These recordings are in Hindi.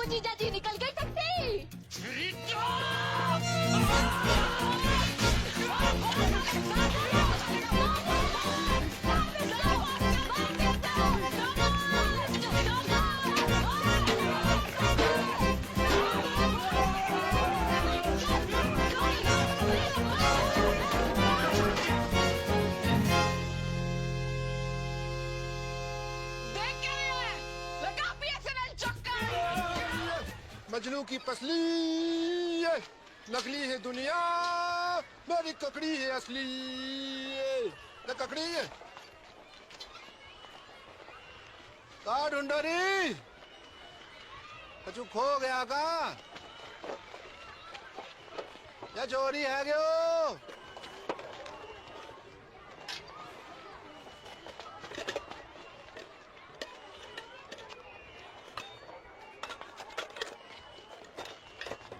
वो जीजा जी निकल गई टैक्सी। मजनू की पसली नकली है दुनिया, मेरी ककड़ी है असली। न ककड़ी है का ढूंढो री, कछु खो गया का या चोरी है गयो।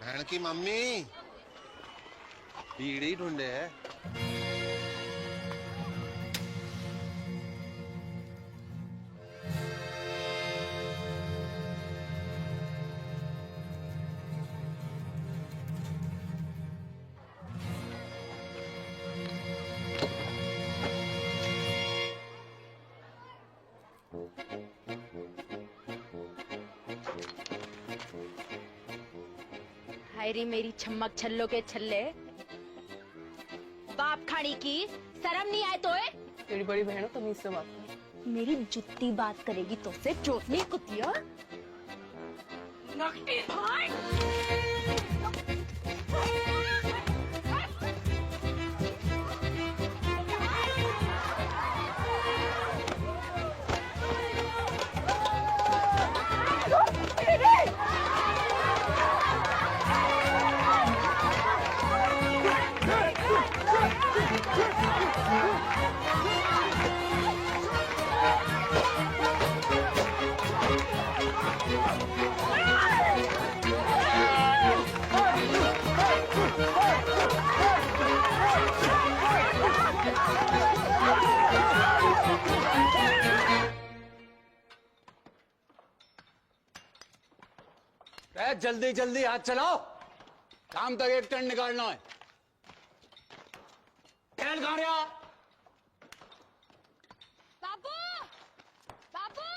बहन की मम्मी बीड़ी ढूंढे है। हाय रे मेरी छम्मक छल्लो के छल्ले, बाप खानी की शर्म नहीं आए तो तेरी बड़ी बहन हो, तमीज से बात कर। मेरी जुत्ती बात करेगी तो से चोटनी कुतिया। नकटी भाई जल्दी जल्दी हाथ चलाओ, शाम तक एक टन निकालना है। टन कहाँ गया? बाबू बाबू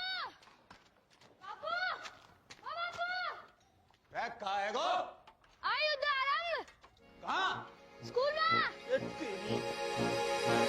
बाबू ओ बाबू बैग कहाँ है गो? आई उदाहरण कहाँ? स्कूल में। ए, तेरी-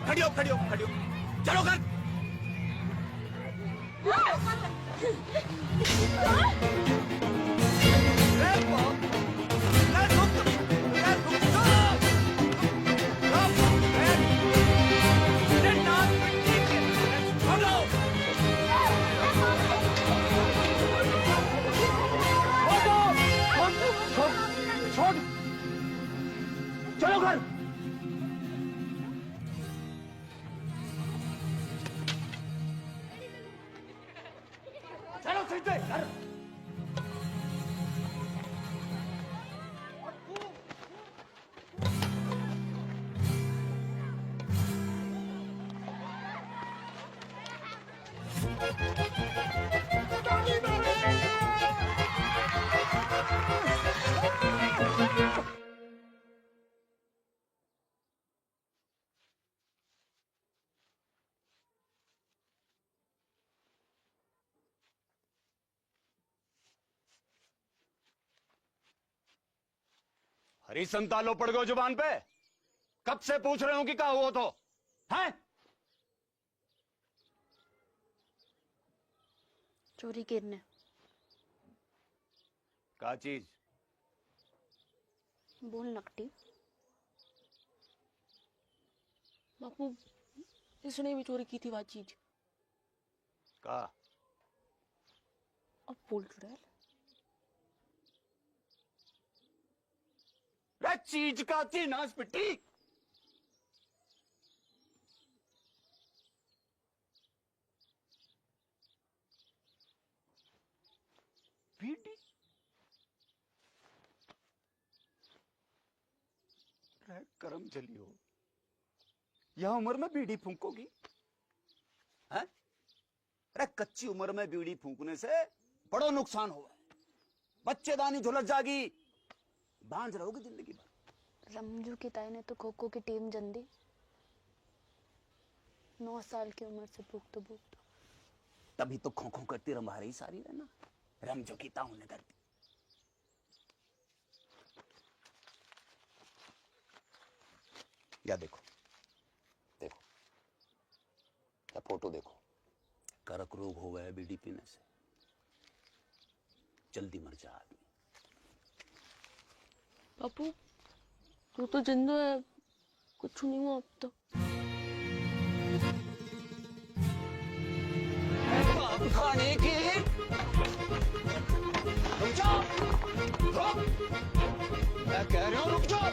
खड़ियो खड़ियो चलो कर। चलो घर। चलो सीधे घर। हरी संतालो पड़ गए जुबान पे। कब से पूछ रहे हो कि क्या हुआ तो हैं? चोरी करने क्या चीज? बोल नकटी। बापू इसने भी चोरी की थी वो चीज। का अब बोल चुड़ैल। चीज का नाश पिट्टी। बीड़ी करम चली हो, यह उम्र में बीड़ी फूंकोगी है? अरे कच्ची उम्र में बीड़ी फूंकने से बड़ा नुकसान होगा। बच्चेदानी झुलस जागी, बांझ रहोगे जिंदगी भर। रमजू की ताई ने तो खो खो की टीम जन दी। 9 साल की उम्र से भूख तो तभी तो खो खो करती रंभा रही सारी रहना, रमजो की ताऊ ने करती। या देखो देखो, या फोटो देखो, कर्क रोग हो गया बीड़ी पीने से, जल्दी मर जा आदमी। बापू तू तो जिंदा है, कुछ नहीं हुआ अब तक। खाने की रुक जाओ, रुक, मैं कह रहा हूं रुक जाओ।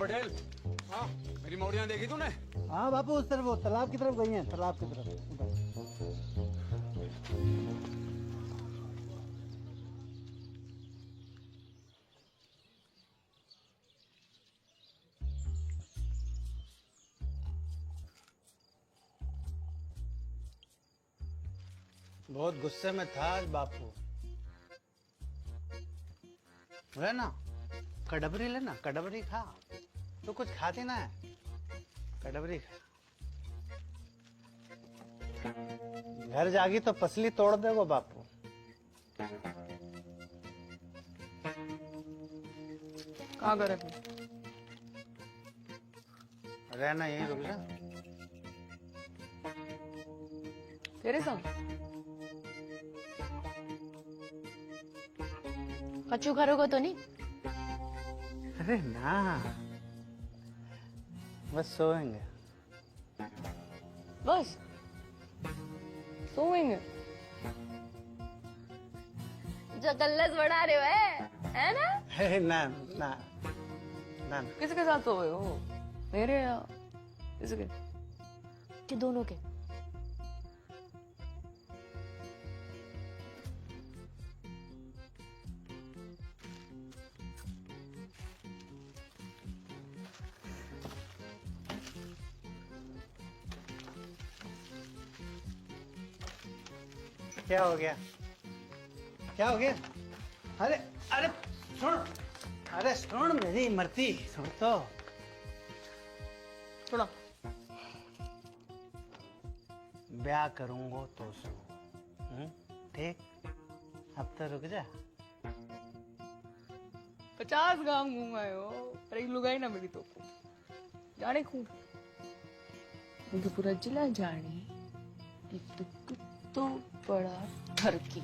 पटेल, हाँ मेरी मौड़ियां देखी तूने? हाँ बापू, उस तरफ, वो तालाब की तरफ गई हैं, तालाब की तरफ उधर। बहुत गुस्से में था आज बापू। ना कड़बरी लेना, कड़बरी खा, तो कुछ खाती ना है, कड़बरी खा। घर जागी तो पसली तोड़ दे वो बापू। कहाँ गए थे? रहना यहीं, रुक जा। तेरे संग? कच्चू करोगे तो नहीं? अरे ना, बस सोएंगे। बस सोएंगे? जो कल्लस बढ़ा रहे हो है ना? है ना ना ना। किसके साथ सोए हो? मेरे या किसके? कि दोनों के? क्या हो गया? क्या हो गया? अरे अरे सुन, अरे सुन मेरी मरती, सुन तो। सुना। ब्याह करूंगा तो सो, ठीक? अब तो रुक जा। 50 गांव घूमाए हो, पर एक लुगाई ना मिली तो जाने खूब, मुझे पूरा जिला जाने एक तो बड़ा ठरकी।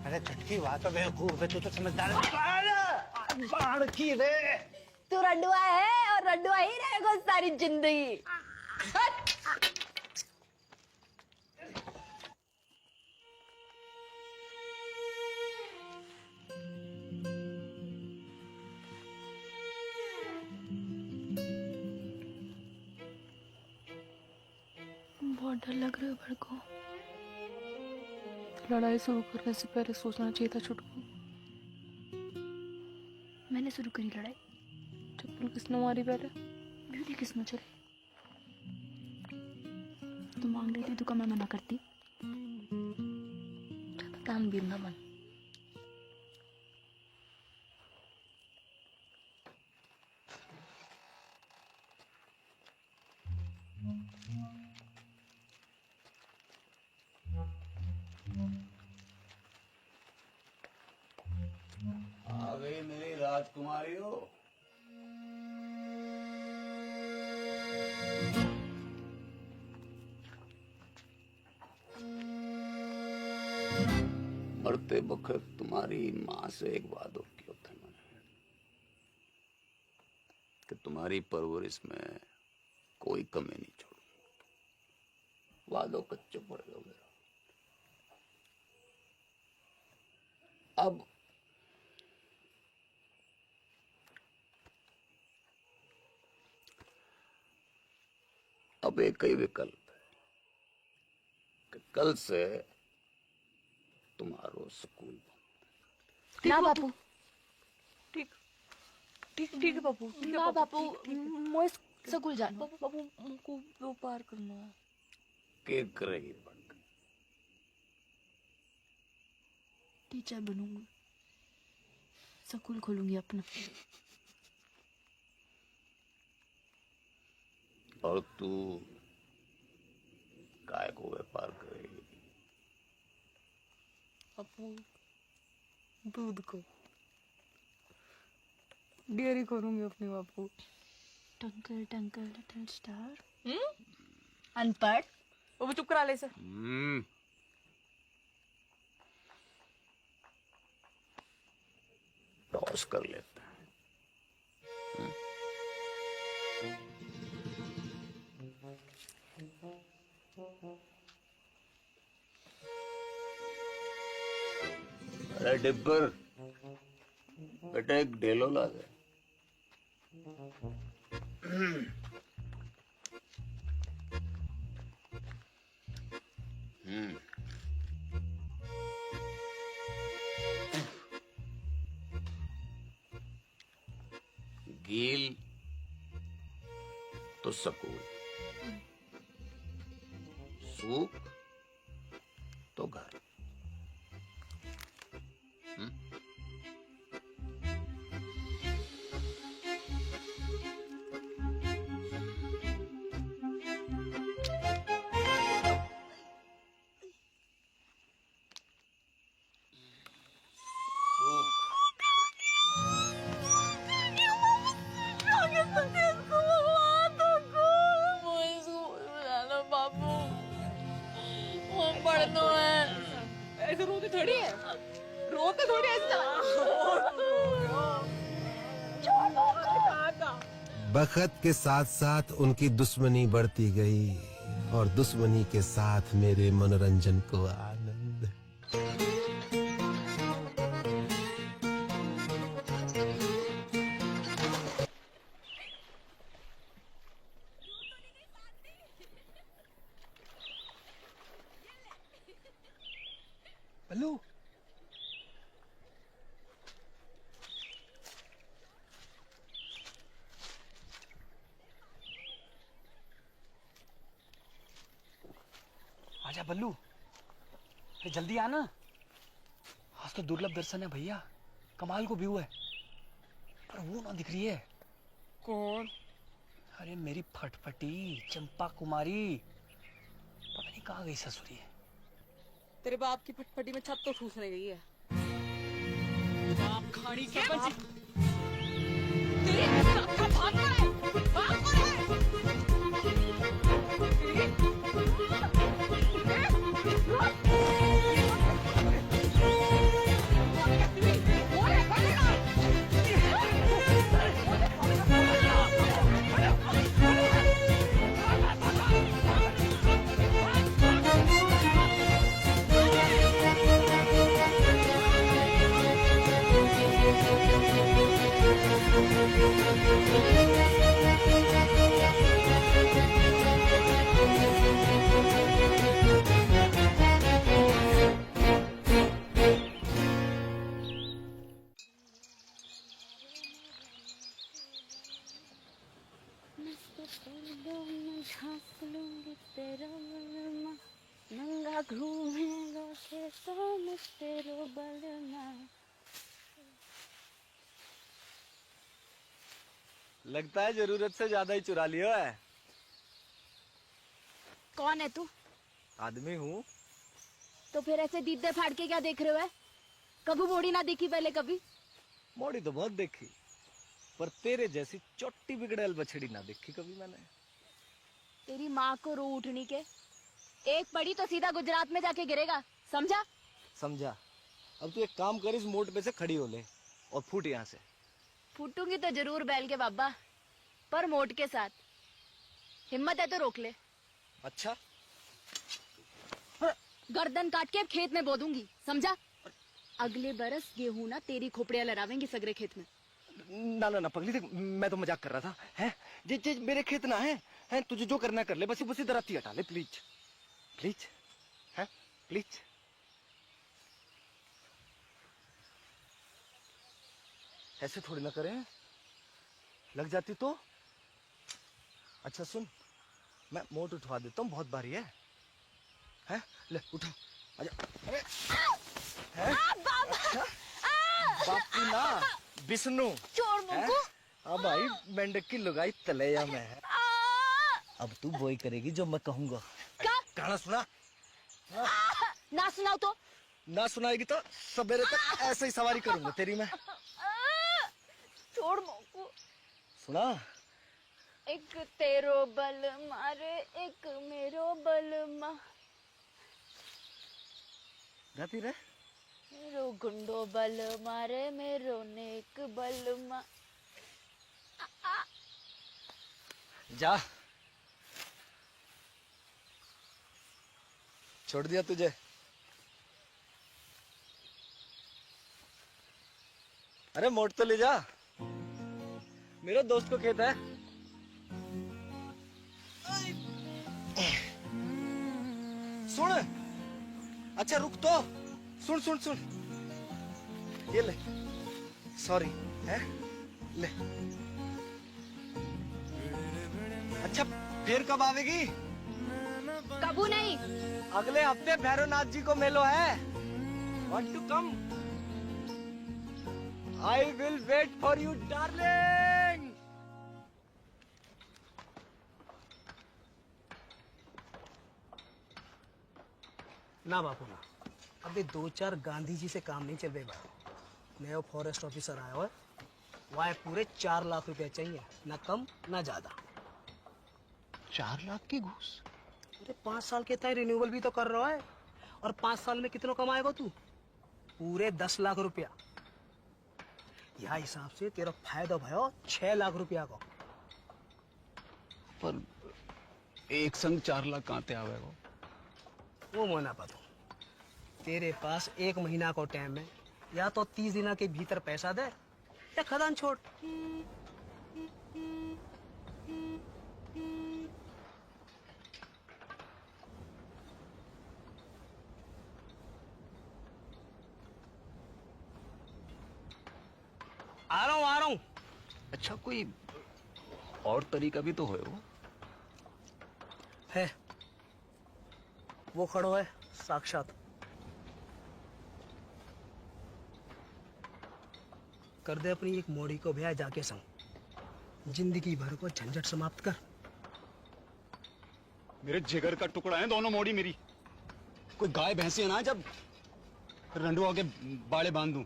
अरे चटकी बात तो बेवकूफ है, तू तो समझदार है। बाढ़ की रे, तू रंडुआ है और रंडुआ ही रहेगा सारी जिंदगी। बहुत डर लग रहा है मेरे को। लड़ाई शुरू करने से पहले सोचना चाहिए था छुटकू। मैंने शुरू करी लड़ाई? चप्पल किसने मारी पहले? ब्यूटी किसने चली? तो मांग रही थी तो मैं मना करती। काम बिरना मन। आ गई मेरी राजकुमारियों। मरते वक्त तुम्हारी माँ से एक वादो किया था मैंने कि तुम्हारी परवरिश में कोई कमी नहीं छोड़ूंगा। वादो कच्चो पड़ गया मेरा। अब एक ही विकल्प है कि कल से तुम्हारो स्कूल ना बापू। ठीक ठीक ठीक है बापू। ना बापू, मोए स्कूल जाना। बापू बापू मुझको व्यापार करना है। के रही बन गई। टीचर बनूंगी, स्कूल खोलूंगी अपना। और तू काय को व्यापार करेगी? बापू दूध को डेयरी करूंगी अपने बापू। टंकल टंकल लिटिल स्टार। अनपढ़ वो चुप करा ले सर। टॉस कर लेते हैं। अरे डिब्बर, बेटा एक डेलो ला दे। गील तो सकूल, सूख तो घर। ऐसे रोते थोड़ी है, रोते थोड़ी ऐसे बखत के साथ साथ उनकी दुश्मनी बढ़ती गई और दुश्मनी के साथ मेरे मनोरंजन को आनंद। बल्लू, आजा बल्लू, अरे जल्दी आना। आज तो दुर्लभ दर्शन है भैया, कमाल को व्यू है, पर वो ना दिख रही है। कौन? अरे मेरी फटफटी चंपा कुमारी, पता नहीं कहाँ गई ससुरी है। तेरे बाप की फटफटी में छत तो ठूसने गई है। बाप खाड़ी के बची। तेरे बाप का भाग रहा है, भाग रहा है। Thank you. घूमेगा खेतों में तेरो बलमा। लगता है जरूरत से ज्यादा ही चुरा लिया है। कौन है तू? आदमी हूँ। तो फिर ऐसे दीदे फाड़ के क्या देख रहे हो? कभी मोड़ी ना देखी पहले कभी? मोड़ी तो बहुत देखी, पर तेरे जैसी चोटी बिगड़ेल बछड़ी ना देखी कभी मैंने। तेरी माँ को रो उठनी के, एक पड़ी तो सीधा गुजरात में जाके गिरेगा, समझा? समझा। अब तू एक काम कर, इस मोड़ पे से खड़ी हो ले और फूट यहाँ से। फूटूंगी तो जरूर बैल के बाबा, पर मोट के साथ। हिम्मत है तो रोक ले। अच्छा, गर्दन काट के खेत में बो दूंगी, समझा? अगले बरस गेहूं ना तेरी खोपड़ियां लड़ावेंगी सगरे खेत में। ना ना ना पगली, देख मैं तो मजाक कर रहा था। हैं जे मेरे खेत ना है तुझे जो करना कर ले, बस बस इधर आती हटा ले प्लीज प्लीज, हैं प्लीज। ऐसे थोड़ी ना करें, लग जाती तो। अच्छा सुन, मैं मोट उठवा देता हूँ, बहुत भारी है। हैं ले उठा, आजा। अरे हैं? अच्छा? बापू ना विष्णु। चोर मुक्कू। हाँ भाई, मेंढक की लुगाई तलैया में है। अब तू वही करेगी जो मैं कहूँगा। क्या? गाना सुना। ना सुनाओ तो? ना सुनाएगी तो सवेरे तक ऐसे ही सवारी करूंगा तेरी मैं। छोड़ मुक्कू। सुना। एक तेरो बल मारे, एक मेरो बल मा। गाती रहे। मेरो गुंडो बल मारे, मेरो नेक बल मा। जा, छोड़ दिया तुझे। अरे मोट तो ले जा, मेरे दोस्त को खेत है। सुन, अच्छा रुक तो, सुन सुन सुन, ये ले, सॉरी है, ले। अच्छा फिर कब आवेगी? कबू नहीं। अगले हफ्ते भैरवनाथ जी को मेलो है। Want to come? I will wait for you, darling. ना बापू ना, अभी 2-4 गांधी जी से काम नहीं चल रहे भाई। नया फॉरेस्ट ऑफिसर आया हुआ है, वहाँ पूरे 4 लाख रुपया चाहिए, ना कम ना ज्यादा। 4 लाख की घूस? अरे 5 साल के तय रिन्यूअल भी तो कर रहा है, और 5 साल में कितना कमाएगा तू? पूरे 10 लाख रुपया। यह हिसाब से तेरा फायदा भयो 6 लाख रुपया का। पर एक संग 4 लाख कहाँ ते आवेगा? वो मोना पता, तेरे पास 1 महीना को टाइम है, या तो 30 दिन के भीतर पैसा दे या खदान छोड़। आ रहा हूँ। अच्छा कोई और तरीका भी तो है वो? है, वो खड़ो है साक्षात। कर दे अपनी एक मोड़ी को ब्याह जाके संग, जिंदगी भर को झंझट समाप्त कर। मेरे जिगर का टुकड़ा है दोनों मोड़ी मेरी। कोई गाय भैंसी ना जब रंडुआ के बाड़े बांध दूं।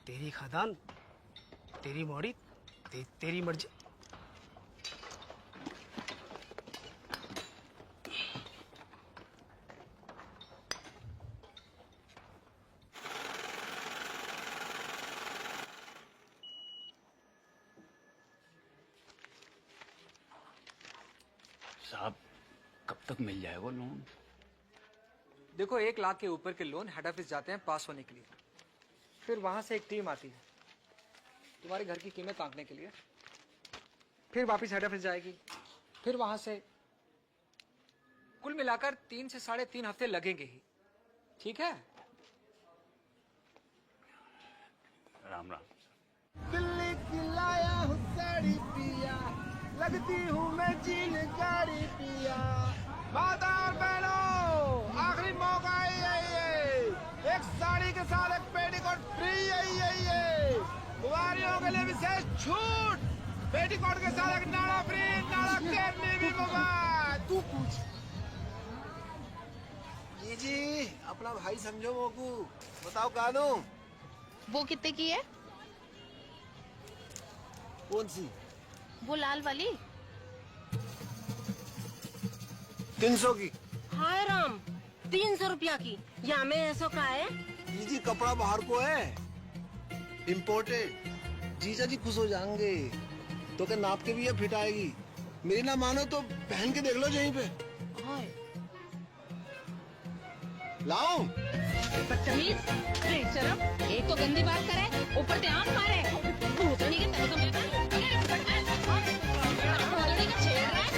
तेरी खादान, तेरी मोड़ी, तेरी मर्जी। साहब कब तक मिल जाएगा लोन? देखो 1 लाख के ऊपर के लोन हेड ऑफिस जाते हैं पास होने के लिए, फिर वहां से एक टीम आती है तुम्हारे घर की कीमत आंकने के लिए, फिर वापस हेड ऑफिस जाएगी, फिर वहां से कुल मिलाकर 3 से 3.5 हफ्ते लगेंगे ही। ठीक है? राम राम। दिल्ली की लाया हूँ साड़ी पिया, लगती हूँ मैं जीन गाड़ी पिया। माता और बहनों, आखिरी मौका है ये। एक साड़ी के साथ एक पेटीकोट फ्री है। कुंवारियों के लिए विशेष छूट। पेटीकोट के साथ एक नाड़ा फ्री, नाड़ा केरली भी मुफ्त। तू पूछ। जी अपना भाई समझो मोकू, बताओ कानू वो कितने की है? कौन सी? वो लाल वाली। 300 की। हाय राम, 300 रुपया की। या में ऐसा का है? जी कपड़ा बाहर को है, इम्पोर्टेड। जीजा जी खुश हो जाएंगे, तो क्या नाप के भी ये फिट आएगी। मेरी ना मानो तो पहन के देख लो यहीं पे। हाय लाओ। बदतमीज, बेशरम, एक तो गंदी बात करे, ऊपर से आम मारे। भूतनी के तले तो मिलता है। भूतनी का छेड़ रहा है।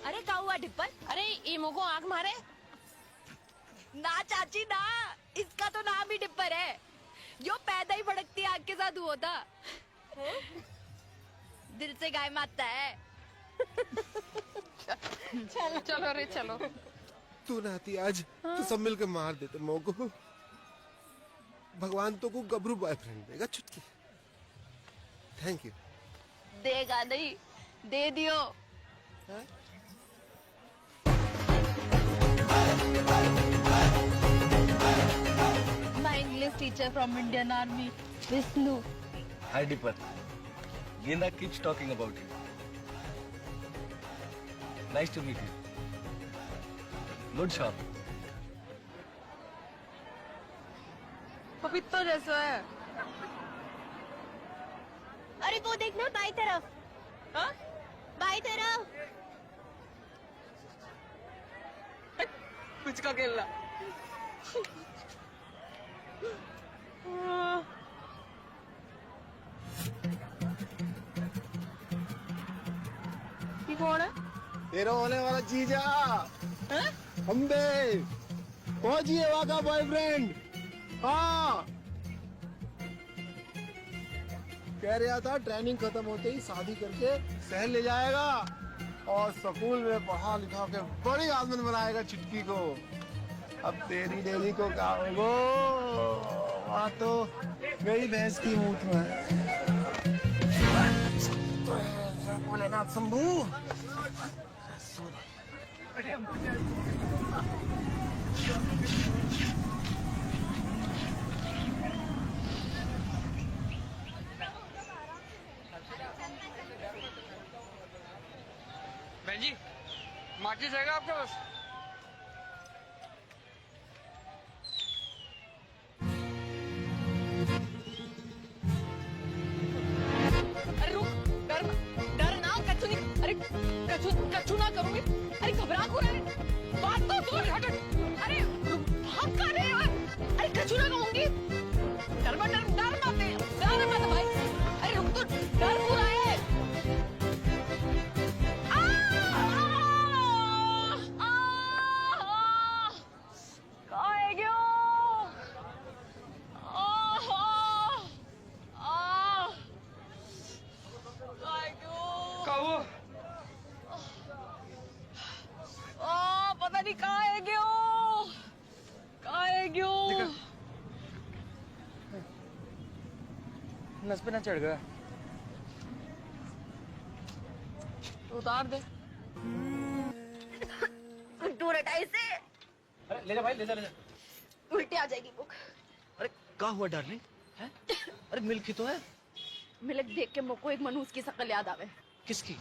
अरे काउआ डिप्पल, अरे ईमो को आंख मारे। ना चाची ना, इसका तो नाम ही डिप्पर है। जो पैदा ही भड़कती आग के साथ हुआ था। दिल से गाय मारता है। चलो रे चलो। तू ना आती आज तो सब मिलकर मार देते मोको। भगवान तो को गबरू बॉयफ्रेंड देगा चुटकी। Thank you. देगा नहीं, दे दियो। My English teacher from Indian Army, Vishnu. Hi Dipper. Geenda keeps talking about you. Nice to meet you. Good shop. पपीता जैसा है। अरे वो देखना बाई तरफ। हाँ? बाई तरफ। कुछ का खेलना। ये कौन है? तेरा होने वाला जीजा। अम्बे फौजी है वहाँ का बॉयफ्रेंड। हाँ कह रहा था ट्रेनिंग खत्म होते ही शादी करके शहर ले जाएगा और स्कूल में पढ़ा लिखा के बड़ी आदमी बनाएगा चुटकी को। अब तेरी डेली को क्या होगो, वहाँ तो मेरी भैंस की मूठ में भोलेनाथ शंभू। बहन जी, माचिस रहेगा आपके पास? अरे रुक, डर ना, कछु नहीं। अरे कछु ना करूंगी। अरे घबरा क्यों रहे? बात तो सुन, हट। अरे भाग कर रहे हो? अरे कछु ना कहूंगी। डर मत भाई। अरे रुक तो, डर क्यों रहा है? पता नहीं कहाँ है क्यों? नस पे ना चढ़ गया। तो उतार दे। दूर हटा इसे। अरे ले जा भाई, ले जा। उल्टी आ जाएगी बुक। अरे क्या हुआ डार्लिंग? हैं? अरे मिल्क ही तो है। मिल्क देख के मुझको एक मनुष्य की शक्ल याद आवे। किसकी?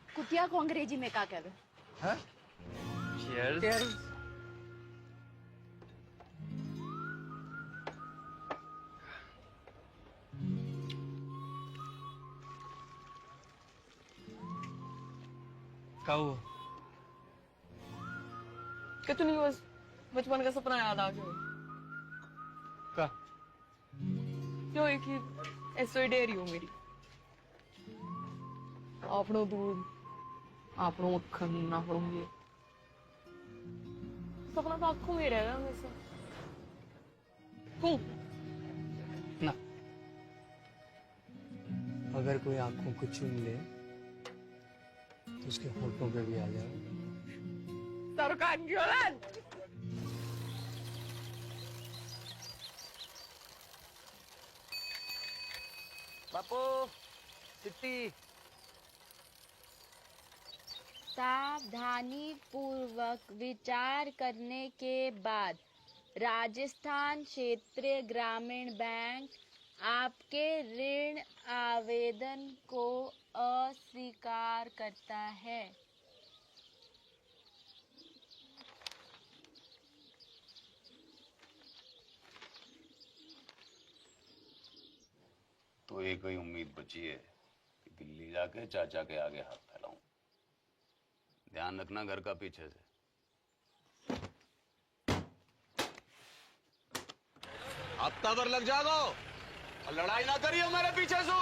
कुतिया को अंग्रेजी में क्या कहते? हाँ? Cheers. क्या हुआ? कुछ नहीं, बस बचपन का सपना याद आ गया। क्या? जो एक ही ऐसो डेयरी हो मेरी। આપણો दूध, આપણો मक्खन, આપણો ये सपना तो आंखों में रहेगा हमेशा। क्यों? ना, अगर कोई आंखों को चूम ले तो उसके होठों पे भी आ जाओ। बापू सिट्टी। सावधानी पूर्वक विचार करने के बाद राजस्थान क्षेत्रीय ग्रामीण बैंक आपके ऋण आवेदन को अस्वीकार करता है। तो एक ही उम्मीद बची है कि दिल्ली जाके चाचा के आगे हाथ फैलाऊं। ध्यान रखना घर का पीछे से। हफ्ता भर लग जागो और लड़ाई ना करियो मेरे पीछे से।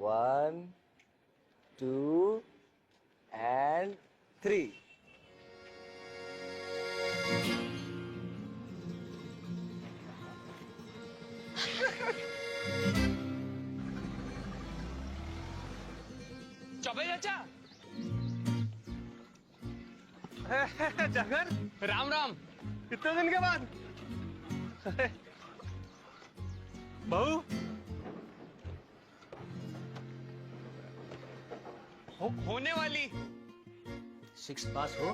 One, two, and three. Choubey चाचा। जगन, राम राम। कितने दिन के बाद? बहू होने वाली 6 पास हो।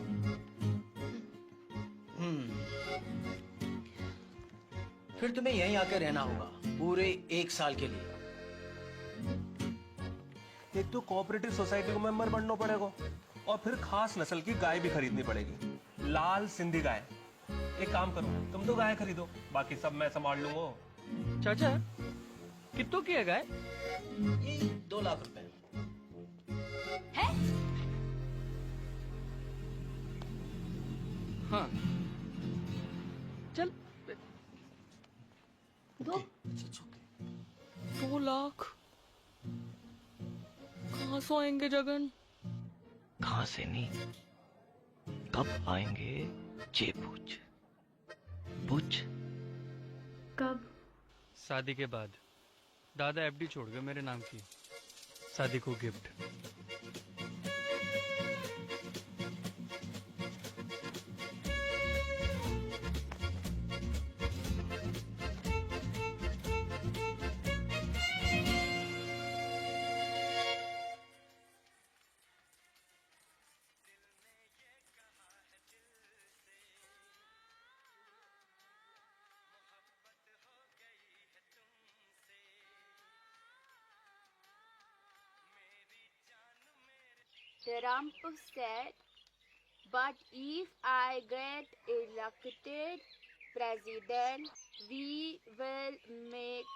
फिर तुम्हें यहीं आकर रहना होगा पूरे 1 साल के लिए। एक तो कोऑपरेटिव सोसाइटी को मेंबर बनना पड़ेगा और फिर खास नस्ल की गाय भी खरीदनी पड़ेगी, लाल सिंधी गाय। एक काम करो, तुम तो गाय खरीदो, बाकी सब मैं संभाल लूंगा। चाचा कितनों की है गाय? ये 2 लाख रुपए। हाँ चल। 2 लाख कहाँ से आएंगे जगन? कहाँ से नहीं, कब आएंगे ये पूछ। पूछ। कब? शादी के बाद। दादा एफडी छोड़ गए मेरे नाम की, शादी को gift. Trump said, but if I get elected president, we will make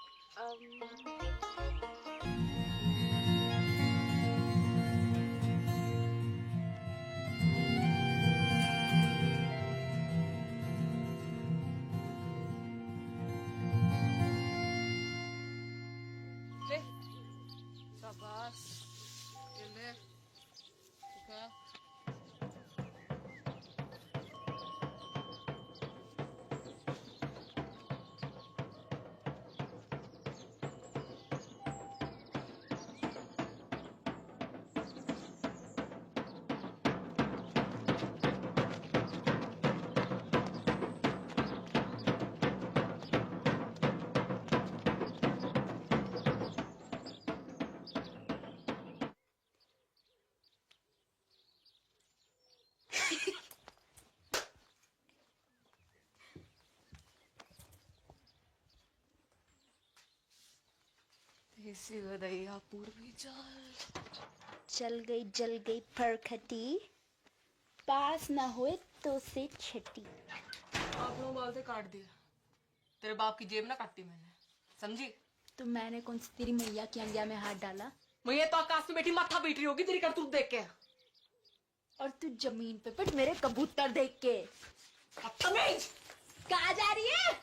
इसी गदैया पूर्वी चल गई जल गई फरखटी, पास ना हुए तो से छठी। आप लोग बाल से काट दिया, तेरे बाप की जेब ना काटी मैंने, समझी? तो मैंने कौन सी तेरी मैया की अंगिया में हाथ डाला? मैया तो आकाश में बैठी माथा पीट रही होगी तेरी करतूत देख के। और तू जमीन पे पिट मेरे कबूतर देख के। बदतमीज। कहाँ जा रही है?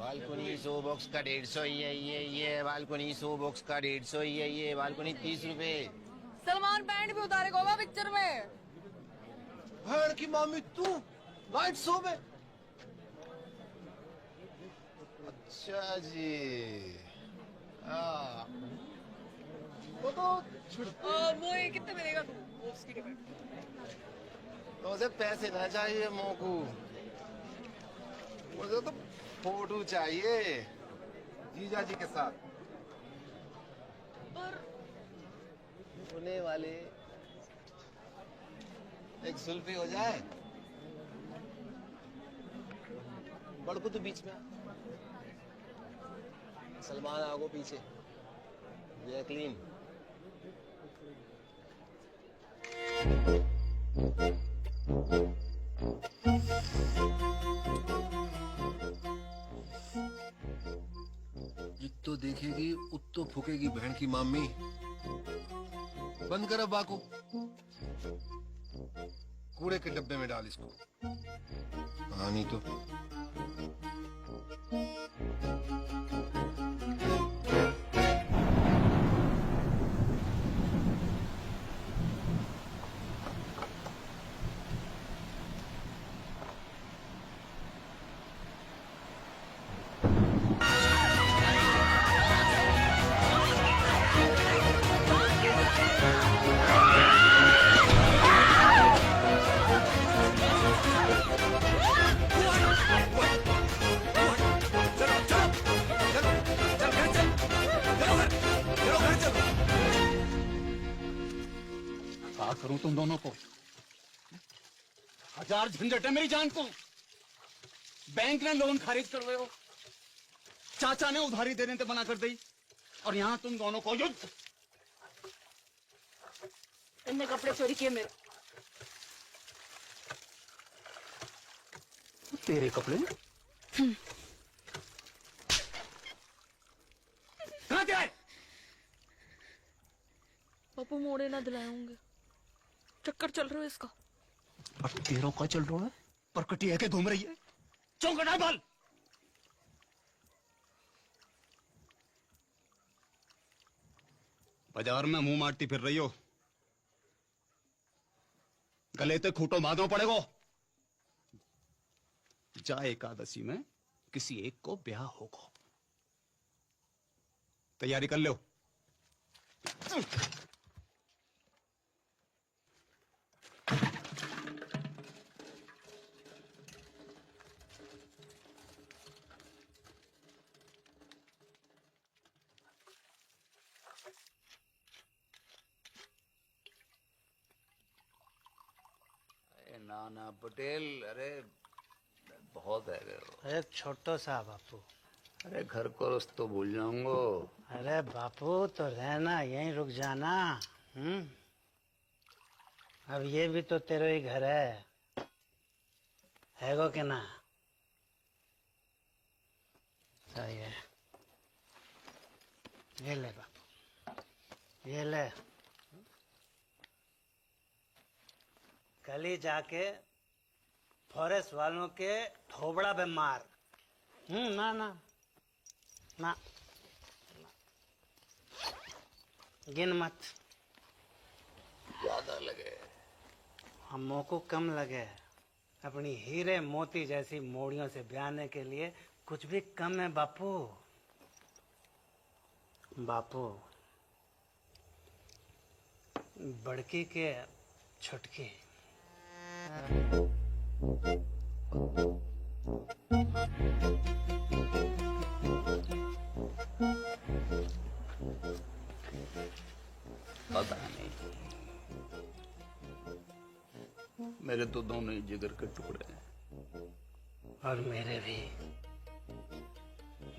बालकोनी 100 बॉक्स का 150 ये बालकोनी 100 बॉक्स का 150 ये बालकोनी 30 रुपए। सलमान पैंट भी उतारे होगा पिक्चर में। भैन की मामी तू नाइट शो में? अच्छा जी। वो तो वो ये कितने मिलेगा तू उसकी टिकट? तो उसे पैसे ना चाहिए मोकू, मुझे तो फोटो चाहिए जीजा जी के साथ। पर होने वाले एक सुल्फी हो जाए। बड़कू तो बीच में, सलमान आगो पीछे, जैकलीन। जितो देखेगी उतो फूकेगी बहन की मामी। बंद कर अब बाको, कूड़े के डब्बे में डाल इसको। हाँ नहीं तो करूं तुम दोनों को? हजार झंझट है मेरी जान को। बैंक ने लोन खारिज कर रहे हो, चाचा ने उधारी देने से मना कर दी, और यहां तुम दोनों को युद्ध। इनने कपड़े चोरी किए मेरे। तेरे कपड़े कहां थे? पापू मोड़े ना दिलाए होंगे, चक्कर चल रहा है इसका। और तेरों का चल रहा है, परकटी है के घूम रही है। चौंकड़ा बाल। बाजार में मुंह मारती फिर रही हो, गले ते खूंटो बांधो पड़ेगो। जा एकादशी में किसी एक को ब्याह होगा, तैयारी कर लो। नाना पटेल, अरे बहुत है। अरे छोटो सा बापू। अरे घर को रस्तो भूल जाऊंगो। अरे बापू तो रहना, यहीं रुक जाना। अब ये भी तो तेरे ही घर है गो कि ना? सही है, ये ले बापू, ये ले। कल ही जाके फॉरेस्ट वालों के थोबड़ा पे मार। ना ना ना, गिन मत, ज्यादा लगे। हमों को कम लगे। अपनी हीरे मोती जैसी मोड़ियों से ब्याने के लिए कुछ भी कम है बापू। बापू, बड़की के छुटकी। पता नहीं, मेरे तो दोनों ही जिगर के टुकड़े हैं। और मेरे भी।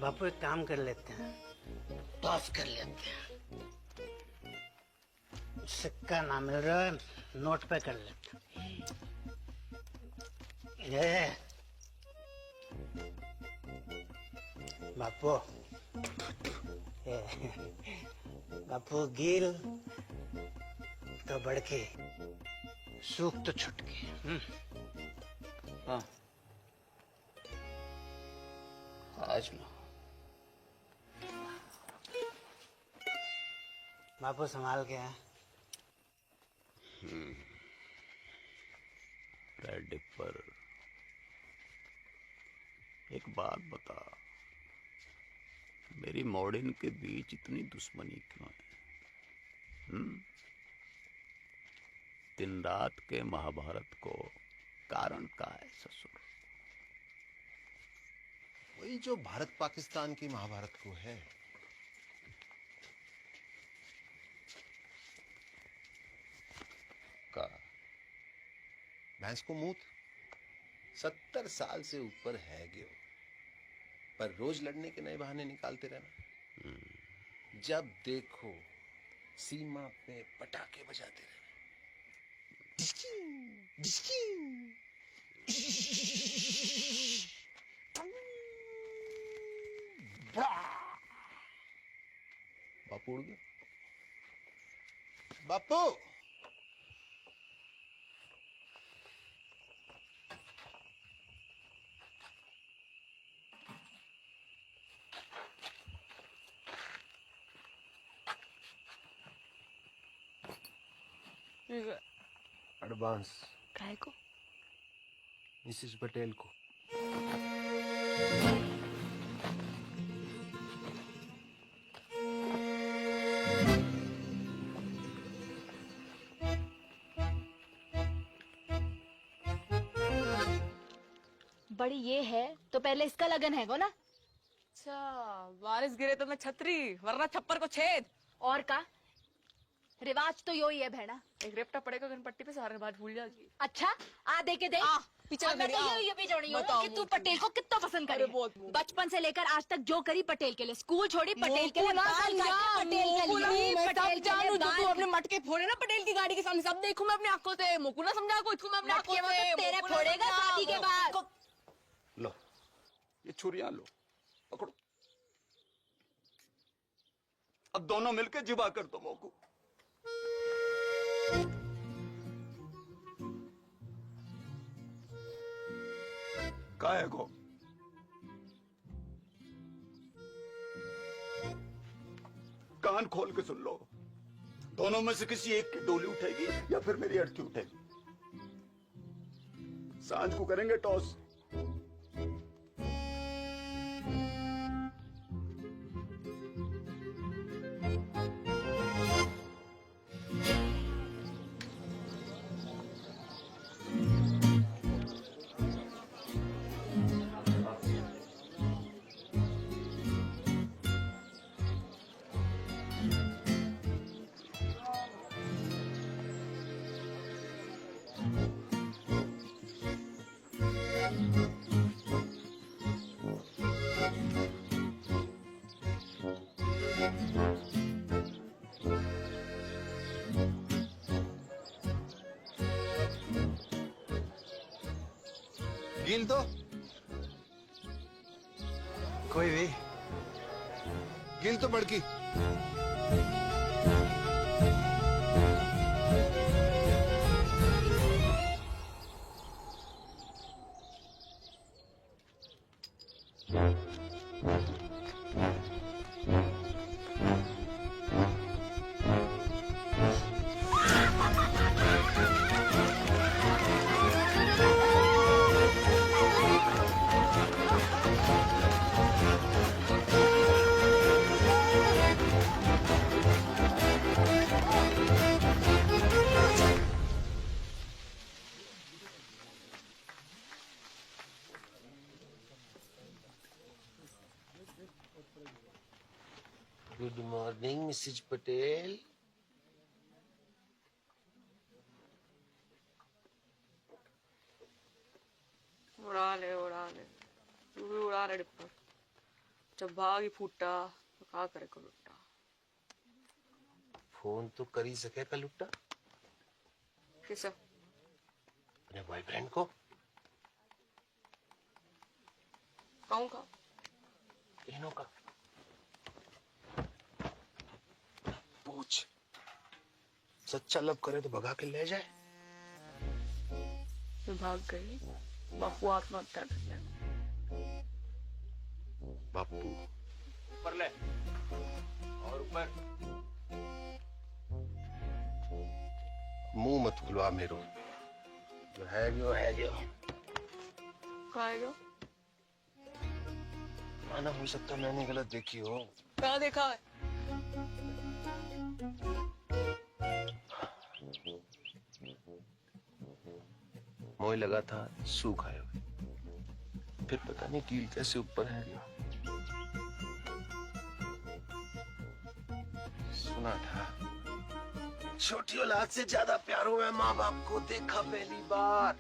बापू एक काम कर लेते हैं, टॉस कर लेते हैं। सिक्का ना मिल रहा है, नोट पे कर लेते हैं। ये बापू, बापू गिल तो बड़के, सूख तो छुटके। हाँ, आज ना। बापू संभाल के हैं। पर एक बात बता, मेरी मॉडर्न के बीच इतनी दुश्मनी क्यों है? दिन रात के महाभारत को कारण का है ससुर? वही जो भारत पाकिस्तान की महाभारत को है। का भैंस को मूत 70 साल से ऊपर है गे, पर रोज लड़ने के नए बहाने निकालते रहना। जब देखो सीमा पे पटाखे बजाते रहना। बापू उड़ गया। बापू, एडवांस काय को? मिसेस पटेल को। बड़ी ये है तो पहले इसका लगन है गो ना। अच्छा, बारिश गिरे तो मैं छतरी, वरना छप्पर को छेद। और का रिवाज तो यो ही है भेड़ा। एक रेपटा पड़ेगा गणपट्टी पे, सारे बात भूल जाएगी। अच्छा, आ दे के दे। पीछे और मैं तो ये भी जोड़ी हूँ कि तू पटेल को कितना पसंद करे। बचपन से लेकर आज तक जो करी पटेल के लिए, स्कूल छोड़ी पटेल के लिए, बाल काटे पटेल के लिए, पटेल के लिए तू अपने मटके फोड़े ना पटेल की गाड़ी के सामने, सब देखूं मैं अपनी आंखों से। मोकू ना समझा को, इसको मैं अपनी आंखों से। तेरे फोड़ेगा शादी के बाद। लो, ये छुरियां लो, पकड़ो। अब दोनों मिलके जिबा कर दो मोकू। काहे को? कान खोल के सुन लो, दोनों में से किसी एक की डोली उठेगी या फिर मेरी अर्थी उठेगी। सांझ को करेंगे टॉस। गिल तो कोई भी। गिल तो बड़की। Good morning Mrs Patel. उड़ा ले तू भी उड़ा ले डिप्पर। जब भाग ही फूटा तो क्या करे को लुट्टा। फोन तो कर ही सके का लुट्टा किसे? अपने बॉयफ्रेंड को। कहूँ का? तीनों का पूछ। सच्चा लब करे तो भगा के ले जाए। मैं भाग गई, बापू आत्महत्या कर लिया। बापू ऊपर ले और ऊपर। मुंह मत खुलवा मेरो। जो है जो है जो। खाएगा? माना हो सकता मैंने गलत देखी हो। क्या देखा है? मोह लगा था सूख आए हुए। फिर पता नहीं कील कैसे ऊपर है गया। सुना था छोटी औलाद से ज्यादा प्यार हुआ है माँ बाप को। देखा पहली बार।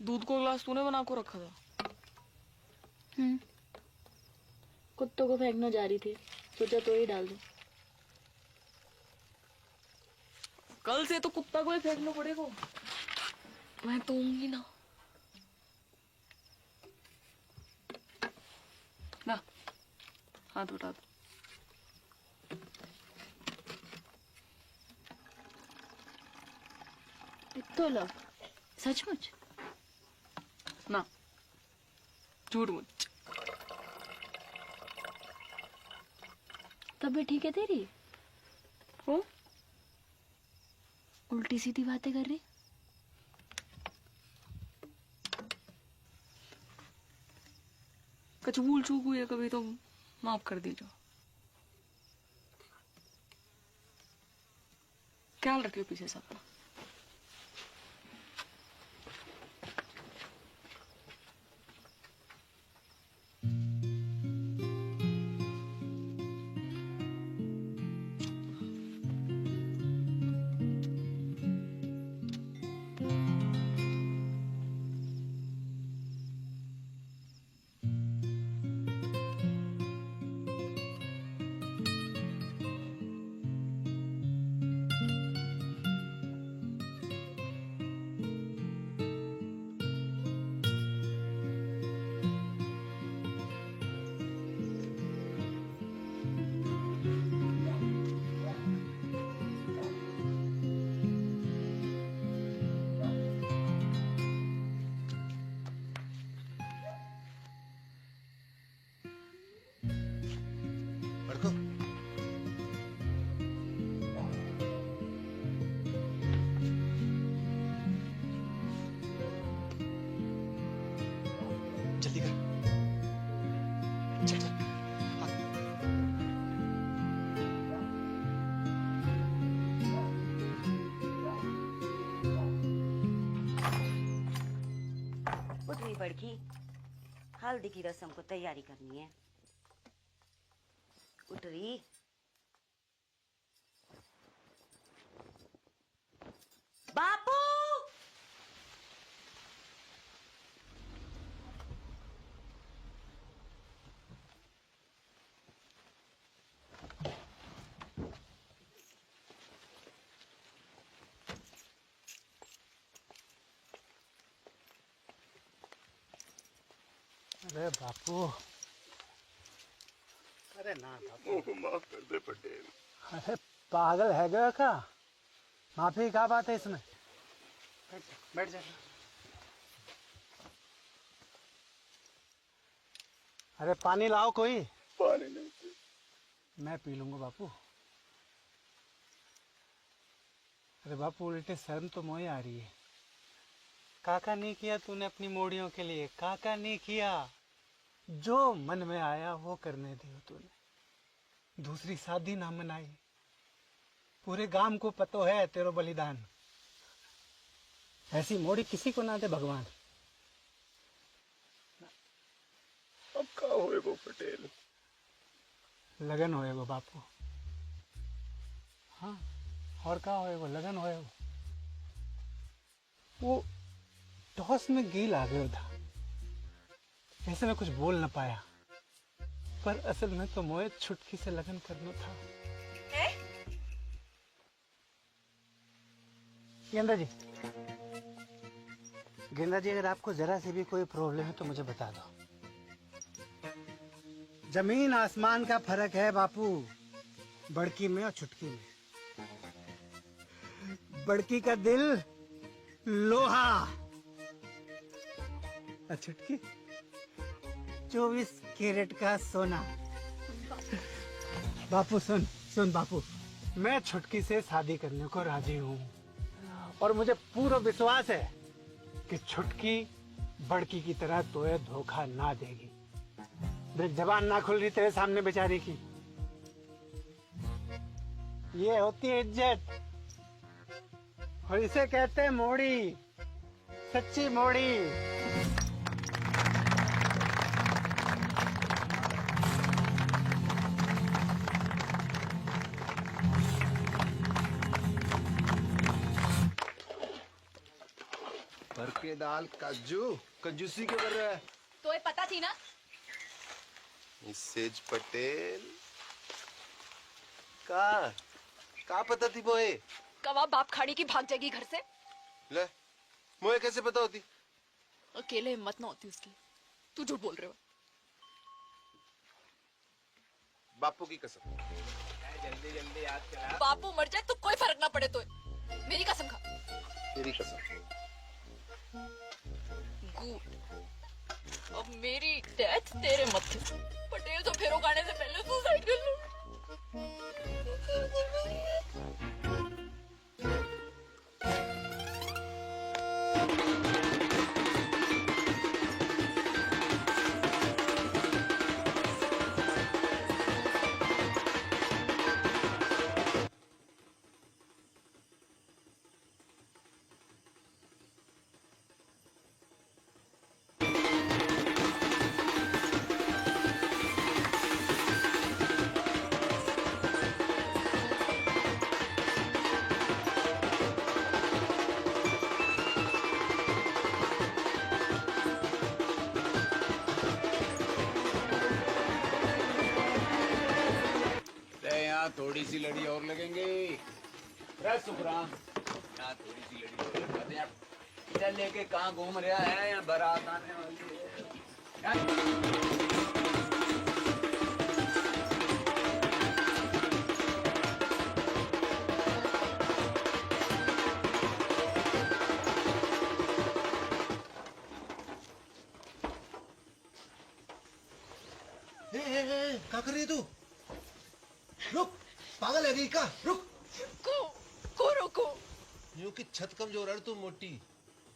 दूध को गिलास तूने बना को रखा था? कुत्तों को फेंकना जा रही थी, सोचा तो ही डाल दूं। कल से तो कुत्ता को ही फेंकना पड़ेगा। मैं तो होंगी ना। ना हाथ उठा दो। तो लो, सचमुच ना झूठ मुझ। तब भी ठीक है तेरी? हो उल्टी सीधी बातें कर रही। कुछ भूल चूक हुई है कभी तो माफ कर दीजिए। ख्याल रखियो पीछे से अपना। पढ़ो। जल्दी कर। चल चल। उठ रही बड़की, हल्दी की रस्म को तैयारी करनी है। उठ रही। बापू अरे बापू, अरे ना बापू, माफ कर दे पटेल। अरे पागल है गया क्या? माफी की क्या बात है इसमें? बैठ जा। अरे पानी लाओ कोई। पानी नहीं। मैं पी लूंगा बापू। अरे बापू उल्टे शर्म तो मोही आ रही है। काका नहीं किया तूने अपनी मोड़ियों के लिए, काका नहीं किया। जो मन में आया वो करने दियो तूने। दूसरी शादी ना मनाई। पूरे गांव को पतो है तेरो बलिदान। ऐसी मोड़ी किसी को ना दे भगवान। अब का होएगो पटेल? लगन होएगो बापू। हाँ, और का होएगो, लगन होएगो। वो टॉस में गिल आ गया था, ऐसे में कुछ बोल ना पाया, पर असल में तो मोए छुटकी से लगन करना था। गेंदा जी, गेंदा जी, अगर आपको जरा से भी कोई प्रॉब्लम है तो मुझे बता दो। जमीन आसमान का फर्क है बापू, बड़की में और छुटकी में। बड़की का दिल लोहा और छुटकी 24 कैरेट का सोना। बापू सुन सुन बापू, मैं छुटकी से शादी करने को राजी हूँ और मुझे पूरा विश्वास है कि छुटकी बड़की की तरह तोए धोखा ना देगी। देख, जबान ना खुल रही तेरे सामने बेचारी की। ये होती है इज्जत और इसे कहते हैं मोड़ी, सच्ची मोड़ी। भर के दाल काजू कंजूसी के कर रहा है। तो ये पता थी ना। मिसेज पटेल का पता थी मोए? कवा बाप खाड़ी की भाग जाएगी घर से। ले, मोए कैसे पता होती? अकेले हिम्मत ना होती उसकी। तू झूठ बोल रहे हो। बापू की कसम। जल्दी जल्दी याद करा। बापू मर जाए तो कोई फर्क ना पड़े। तो मेरी कसम खा। तेरी कसम। गुड। अब मेरी डेथ तेरे मत्थे। पटेल तो फेरो गाने से पहले सुसाइड कर लूं। थोड़ी सी लड़ी और लगेंगे। सुखराम, यहाँ थोड़ी सी लड़ी और लगा दे। इधर लेके कहाँ घूम रहा है? यहाँ बारात आने वाली है। क्या कर रही है तू? रुक, पागल है गई का? रुक। को रोको। यूं कि छत कमजोर है, तू मोटी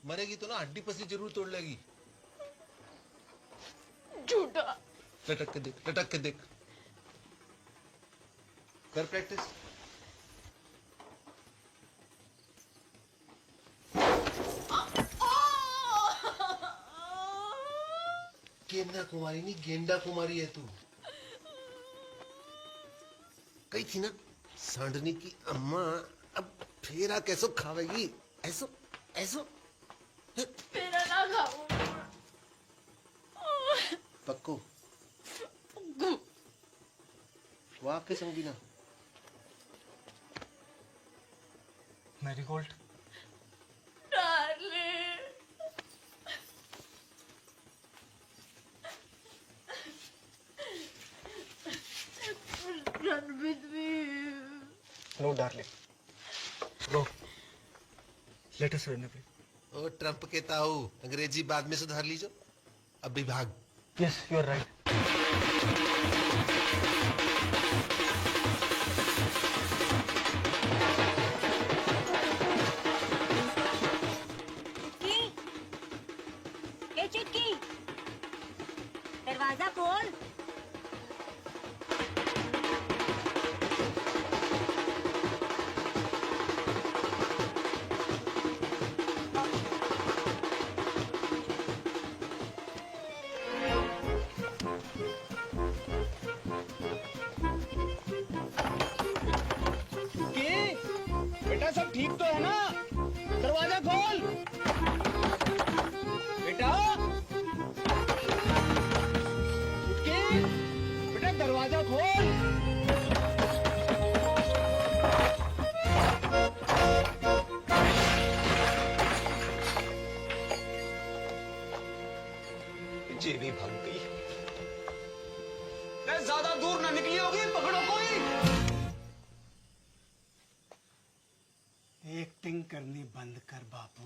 मरेगी तो ना हड्डी पसली जरूर तोड़ लेगी। झूठा। लटक के देख, लटक के देख। कर प्रैक्टिस। गेंदा कुमारी नहीं, गेंडा कुमारी है तू। कही थी ना सांडनी की अम्मा, अब फेरा कैसो खावेगी? ऐसो ऐसो फेरा ना खाऊं। पक्को वाह के संगीना। Marigold. Darling. Run with me. No, darling. Go. Let us run away. O Trump के ताऊ, अंग्रेजी बाद में सुधार लीजो, अभी भाग। Yes, you are right. ए चिटकी, दरवाजा खोल। ठीक तो है ना? दरवाजा खोल बेटा। चुटकी बेटा दरवाजा खोल। जेबी भाग गई। ज्यादा दूर ना निकली होगी, पकड़ो कोई। एक्टिंग करनी बंद कर बापू,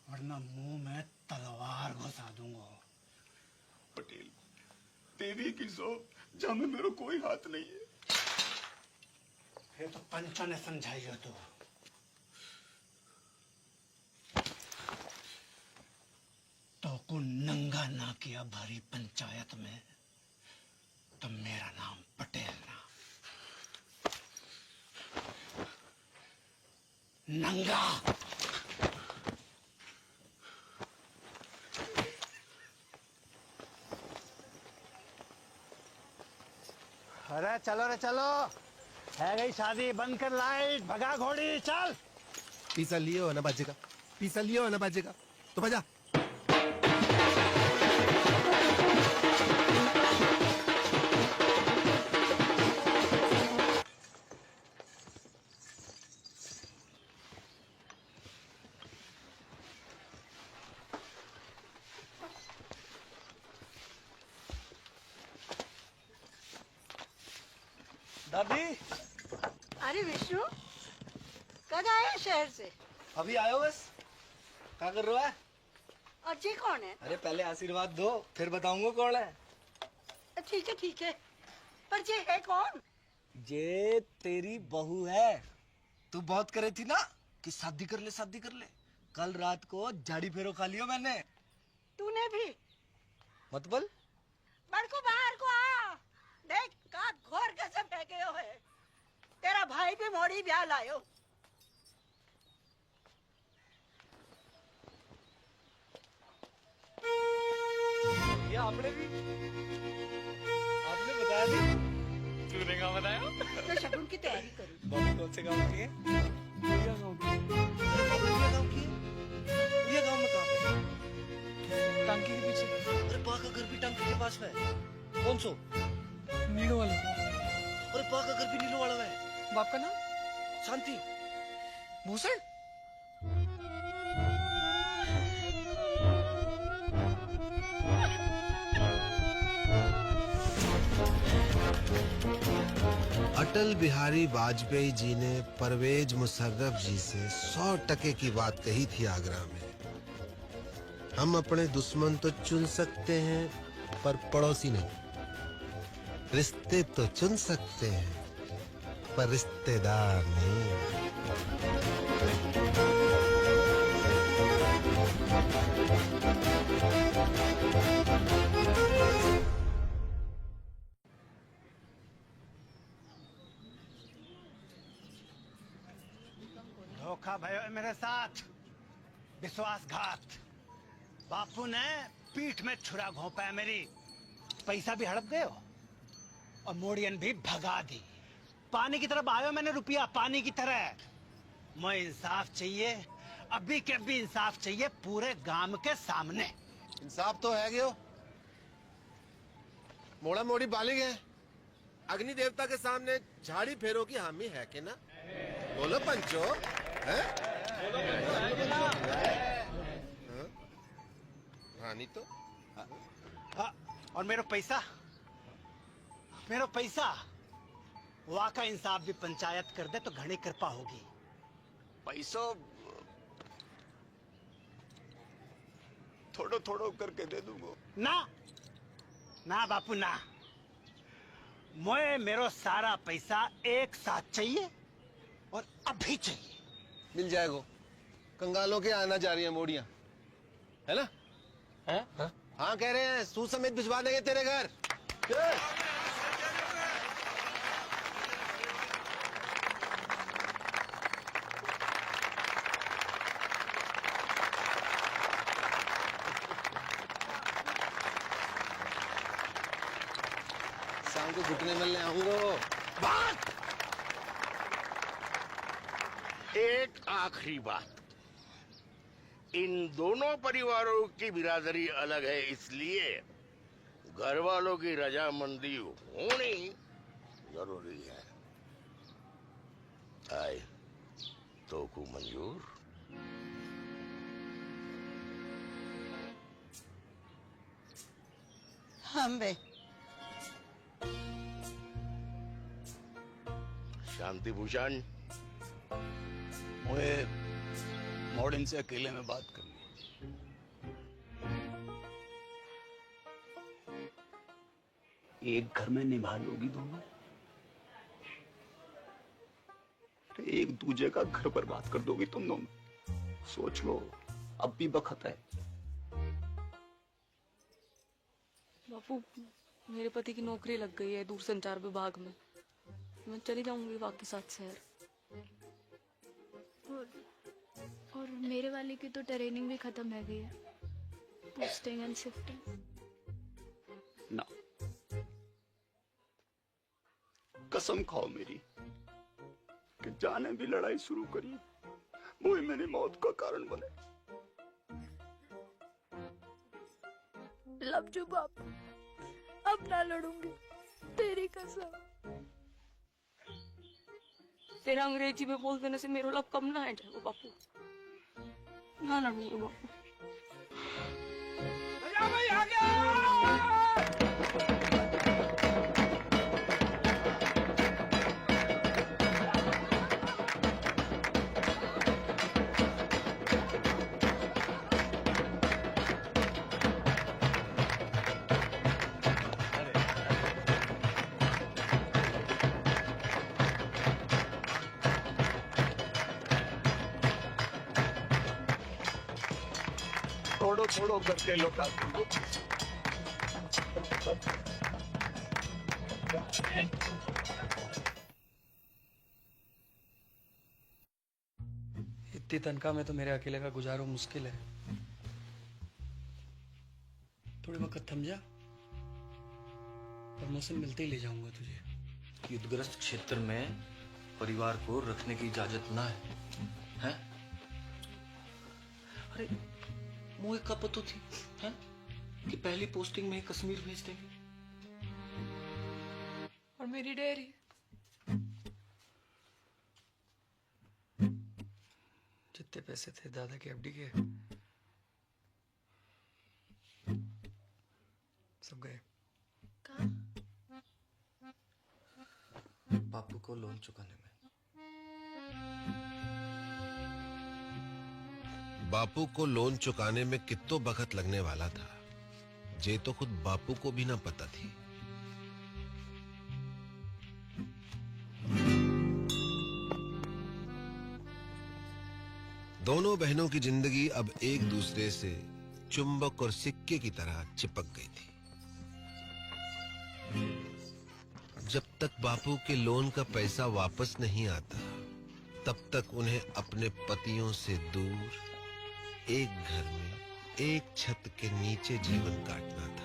वरना मुंह में तलवार घुसा दूंगा। पटेल, देवी की सो जहां में मेरा कोई हाथ नहीं है। ये तो पंचा ने समझाई हो तो को नंगा ना किया भारी पंचायत में तो मेरा नाम पटेल ना। नंगा अरे चलो रे चलो, है गई शादी, बंद कर लाइट, भगा घोड़ी, चल। पीसा लिए हो ना बाजेगा, पीसा लिए हो ना बाजेगा, तो बजा। दादी, अरे विष्णु, कब आए शहर से? अभी आयो बस। क्या कर रहा है? और जी कौन है? अरे पहले आशीर्वाद दो, फिर बताऊंगा कौन है। ठीक है, पर ये है कौन? ये तेरी बहू है। तू बहुत करे थी ना कि शादी कर ले, शादी कर ले। कल रात को झाड़ी फेरो खा लियो मैंने। तूने भी? मत बोल। बड़को बाहर को आ, देख का घोर कैसे फेंके हो है। तेरा भाई भी मोड़ी ब्याह लायो। ये आपने बताया नहीं? तूने क्या बताया? तो शगुन की तैयारी करूं। बाबू कौन से गांव की है? उड़िया गांव की। उड़िया गांव की है? उड़िया गांव में कहाँ पे? टांकी के पीछे। अरे पा का घर भी टांकी के पास में है। कौन सो? नीलो वाला। अरे पा का घर भी नीलो वाला है। बाप का नाम? शांति। भूषण? अटल बिहारी वाजपेयी जी ने परवेज मुशर्रफ जी से 100% की बात कही थी आगरा में। हम अपने दुश्मन तो चुन सकते हैं पर पड़ोसी नहीं। रिश्ते तो चुन सकते हैं पर रिश्तेदार नहीं। धोखा भयो है मेरे साथ, विश्वासघात। बापू ने पीठ में छुरा घोंपा है मेरी। पैसा भी हड़प गए हो और मोड़ियन भी भगा दी। पानी की तरफ आयो मैंने रुपया, पानी की तरह। मैं इंसाफ चाहिए, अभी के अभी इंसाफ चाहिए पूरे गांव के सामने। इंसाफ तो है गयो। मोड़ा मोड़ी बालिग है। अग्नि देवता के सामने झाड़ी फेरो की हामी है कि ना? बोलो पंचो। है? हाँ नहीं तो। और मेरा पैसा, वहाँ का इंसाफ भी पंचायत कर दे तो घनी कृपा होगी। पैसो थोड़ो थोड़ो करके दे दूंगा। ना बापू ना, मोए मेरो सारा पैसा एक साथ चाहिए और अभी चाहिए। मिल जाएगा। कंगालों के आना जा रही है मोड़ियां, है ना? हैं? हाँ कह रहे हैं, सूद समेत भिजवा देंगे तेरे घर। शाम को घुटने मिलने आऊंगा। एक आखिरी बात, इन दोनों परिवारों की बिरादरी अलग है, इसलिए घर वालों की रजामंदी होनी जरूरी है। आए तो को मंजूर? हम बे शांति भूषण, मुझे मॉर्डन से अकेले में बात करनी है। एक घर में निभा लोगी दोनों, एक दूजे का घर बर्बाद कर दोगी तुम दोनों। सोच लो, अब भी वक्त है। बापू, मेरे पति की नौकरी लग गई है दूरसंचार विभाग में। मैं चली जाऊंगी बाकी साथ शहर। और मेरे वाले की तो ट्रेनिंग भी खत्म है गई है, पोस्टिंग एंड शिफ्टिंग। ना, कसम खाओ मेरी कि जाने भी लड़ाई शुरू करी वो ही मेरी मौत का कारण बने। लव जो बाप, अब ना लड़ूंगी, तेरी कसम। तेरा अंग्रेजी में बोल देने से मेरा लव कम ना है जाए बापू। ना लड़ूंगी बापू। भाई आ गया। थोड़ो थोड़ो करके लौटा दो। इतनी तनख्वाह में तो मेरे अकेले का गुजारो मुश्किल है। थोड़े वक्त थम जा, प्रमोशन मिलते ही ले जाऊंगा तुझे। युद्धग्रस्त क्षेत्र में परिवार को रखने की इजाजत ना है, हैं? अरे मोए का पतो थी, हैं? कि पहली पोस्टिंग में ही कश्मीर भेज देंगे। और मेरी डेयरी, जितने पैसे थे दादा के एफडी के, सब गए। बापू को लोन चुकाने में। बापू को लोन चुकाने में कितो वक्त लगने वाला था, जे तो खुद बापू को भी ना पता थी। दोनों बहनों की जिंदगी अब एक दूसरे से चुंबक और सिक्के की तरह चिपक गई थी। जब तक बापू के लोन का पैसा वापस नहीं आता, तब तक उन्हें अपने पतियों से दूर एक घर में एक छत के नीचे जीवन काटना था।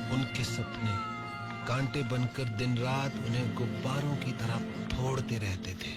उनके सपने कांटे बनकर दिन रात उन्हें गुब्बारों की तरह फोड़ते रहते थे।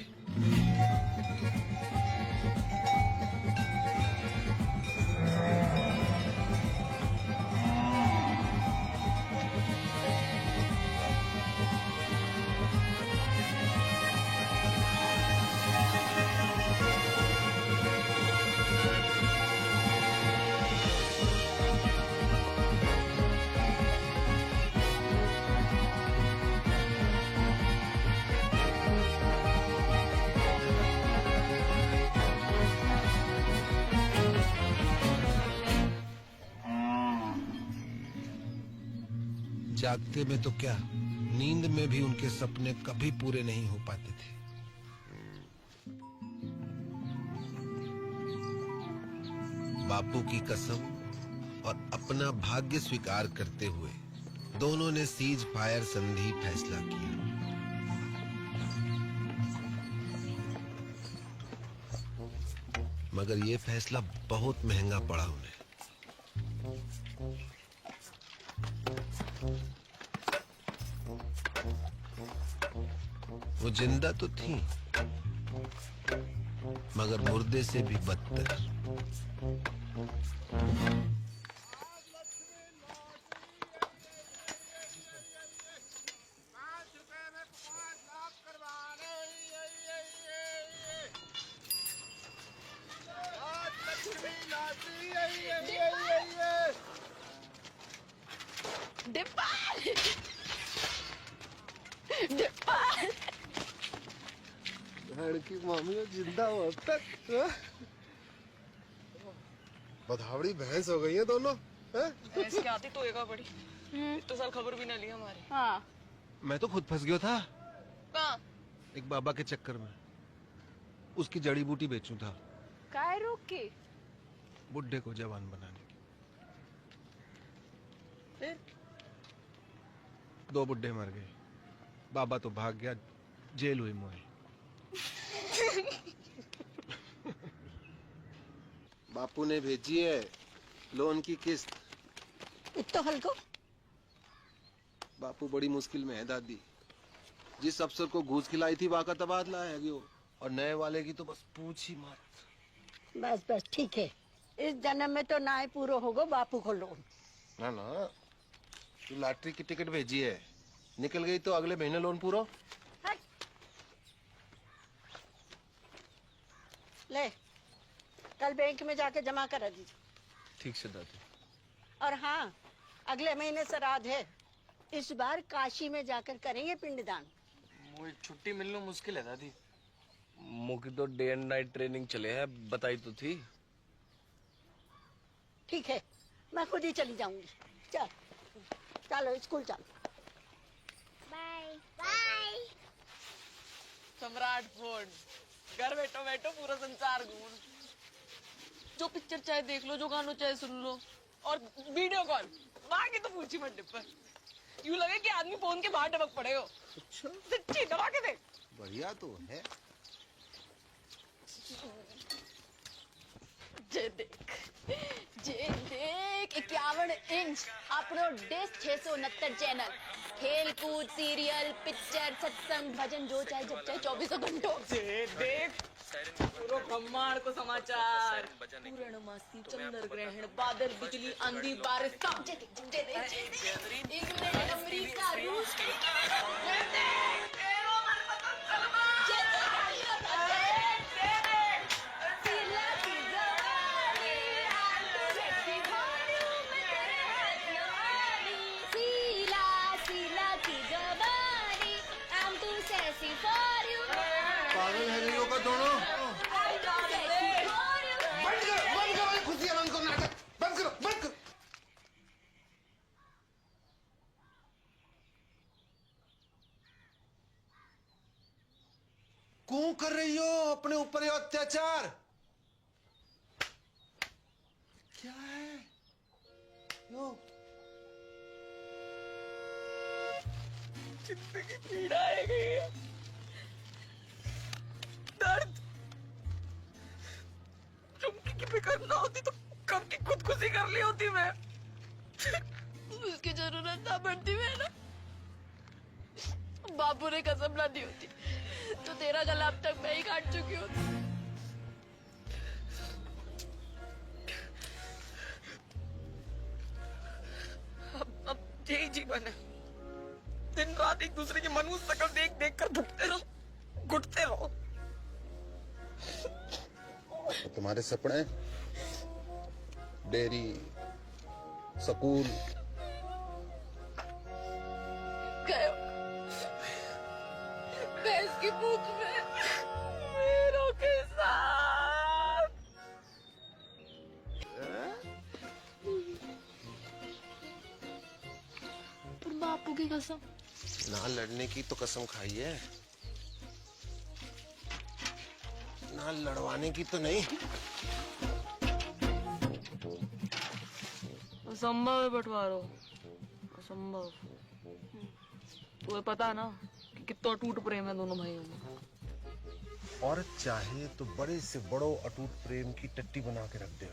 जागते में तो क्या, नींद में भी उनके सपने कभी पूरे नहीं हो पाते थे। बापू की कसम और अपना भाग्य स्वीकार करते हुए दोनों ने सीज फायर संधि फैसला किया। मगर ये फैसला बहुत महंगा पड़ा उन्हें। वो जिंदा तो थी, मगर मुर्दे से भी बदतर। की मामी जिंदा हो अब तक। बधावड़ी भैंस हो गई है दोनों। भैंस क्या आती तो एका बड़ी, तो साल खबर भी ना ली हमारी। हाँ मैं तो खुद फंस गया था कहाँ? एक बाबा के चक्कर में। उसकी जड़ी बूटी बेचूं था काय रोक के। बुड्ढे को जवान बनाने की। फिर 2 बुड्ढे मर गए, बाबा तो भाग गया, जेल हुई मोए। बापू ने भेजी है लोन की किस्त। इतो हल्को बापू बड़ी मुश्किल में है दादी। जिस अफसर को घूस खिलाई थी वाका तबादला है गयो, और नए वाले की तो बस पूछ ही मत। बस बस ठीक है, इस जन्म में तो ना ही पूरा होगा बापू को लोन। ना ना, तू लॉटरी की टिकट भेजी है, निकल गई तो अगले महीने लोन पूरा। ले कल बैंक में जाके जमा करा दीजिए। ठीक से दादी। और हाँ, अगले महीने श्राद्ध है, इस बार काशी में जाकर करेंगे पिंडदान। मुझे छुट्टी मिलना मुश्किल है दादी। मुझे तो डे एंड नाइट ट्रेनिंग चले हैं, बताई तो थी। ठीक है, मैं खुद ही चली जाऊंगी। चल चलो स्कूल चलो। Bye bye. सम्राट फोन, घर बैठो बैठो पूरा संसार घूम। जो पिक्चर चाहे देख लो, जो गानों चाहे सुन लो, और वीडियो कॉल बाकी तो पूछी मत डिब्बा। यूं लगे कि आदमी फोन के बाहर टपक पड़े हो। सच्ची दबा के देख। बढ़िया तो है। जे देख 51 इंच अपलोड डिश 669 चैनल, खेल कूद, सीरियल, पिक्चर, सत्संग, भजन, जो चाहे जब चाहे 24 घंटों। देख पूरा ब्रह्मांड को समाचार, पूर्णमासी, चंद्र ग्रहण, बादल, बिजली, आंधी, बारिश, सब इंग्लैंड, अमेरिका, रूस, पागल है नहीं होगा दोनों। बंद करो खुशियां, बंद करो नाटक, बंद करो बंद करो। क्यों कर रही हो अपने ऊपर ये अत्याचार? क्या है यो? जिंदगी पीड़ा है गई, दर्द। चुमकी की फिक्र ना होती तो कब की खुदकुशी कर ली होती मैं। उसकी जरूरत ना पड़ती मैं ना, बापू ने कसम ना दी होती तो तेरा गला अब तक मैं ही काट चुकी होती। अब यही जीवन है, दिन रात एक दूसरे की मनुष्य शक्ल देख देख कर भुगते रहो, घुटते रहो। तुम्हारे सपने, डेयरी, स्कूल, भैंस की पूंछ में मेरों के साथ। पर बाप बापू की कसम। ना लड़ने की तो कसम खाई है, ना लड़वाने की तो नहीं। असंभव है बंटवारो, असंभव। तुम्हें पता है ना कि कितना टूट प्रेम है दोनों भाइयों में। औरत चाहे तो बड़े से बड़ो अटूट प्रेम की टट्टी बना के रख दे।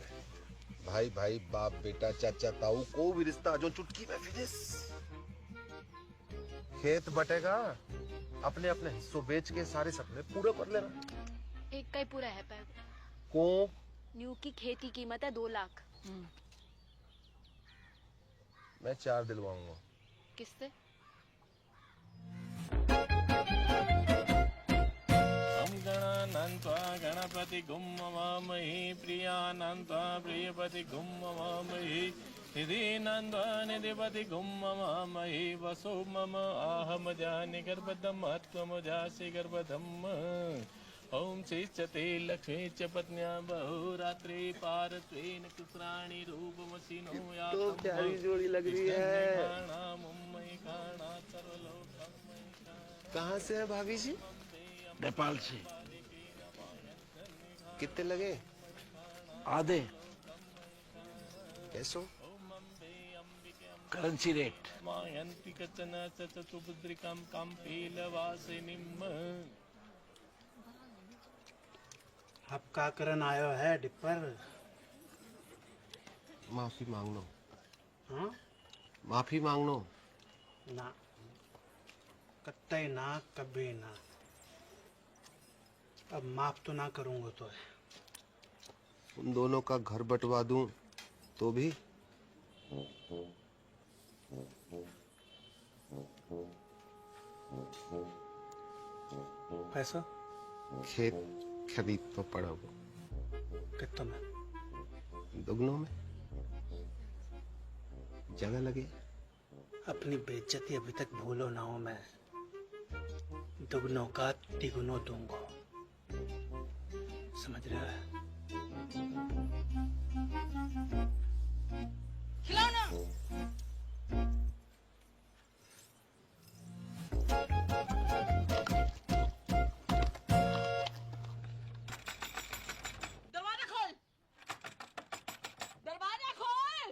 भाई भाई, बाप बेटा, चाचा ताऊ, को भी रिश्ता जो चुटकी में फिनिश। खेत बटेगा, अपने अपने हिस्सों बेच के सारे सपने पूरे कर लेना। एक का ही पूरा है पैर। को न्यू की खेत की कीमत है 2 लाख। मैं 4 दिलवाऊंगा। किससे? गणपति गुम्मवामहि प्रियानन्त्वा प्रियपति गुम्मवामहि निधिनन्त्वा निधिपति गुम्मवामहि वसो मम आहम जानि गर्भदम् त्वमुजासि गर्भदम्। ओम श्रीचते लक्ष्मी च पत्न्या बहुरात्रि पारत्वेन कुसराणि रूपमसिनो या तो प्यारी जोड़ी लग रही है। कहाँ से है भाभी जी? नेपाल से। कितने लगे? आधे। कैसो? Currency rate. मायन्ति कचन चतुर्भुद्रिकं कम्पीलवासिनीम्। अब का करन आयो है डिपर? माफी मांग लो। हाँ? माफी मांग लो। ना, कत्ते ना, कभी ना। अब माफ तो ना करूंगा तो है। उन दोनों का घर बंटवा दूं तो भी? पैसा? खेत खरीद तो पड़ा वो। कितना में? दुगनों में। जगह लगे। अपनी बेइज्जती अभी तक भूलो ना हो। मैं दुगनों का तिगुनों दूंगा, समझ रहा है? खिलाओ ना। दरवाजा खोल, दरवाजा खोल।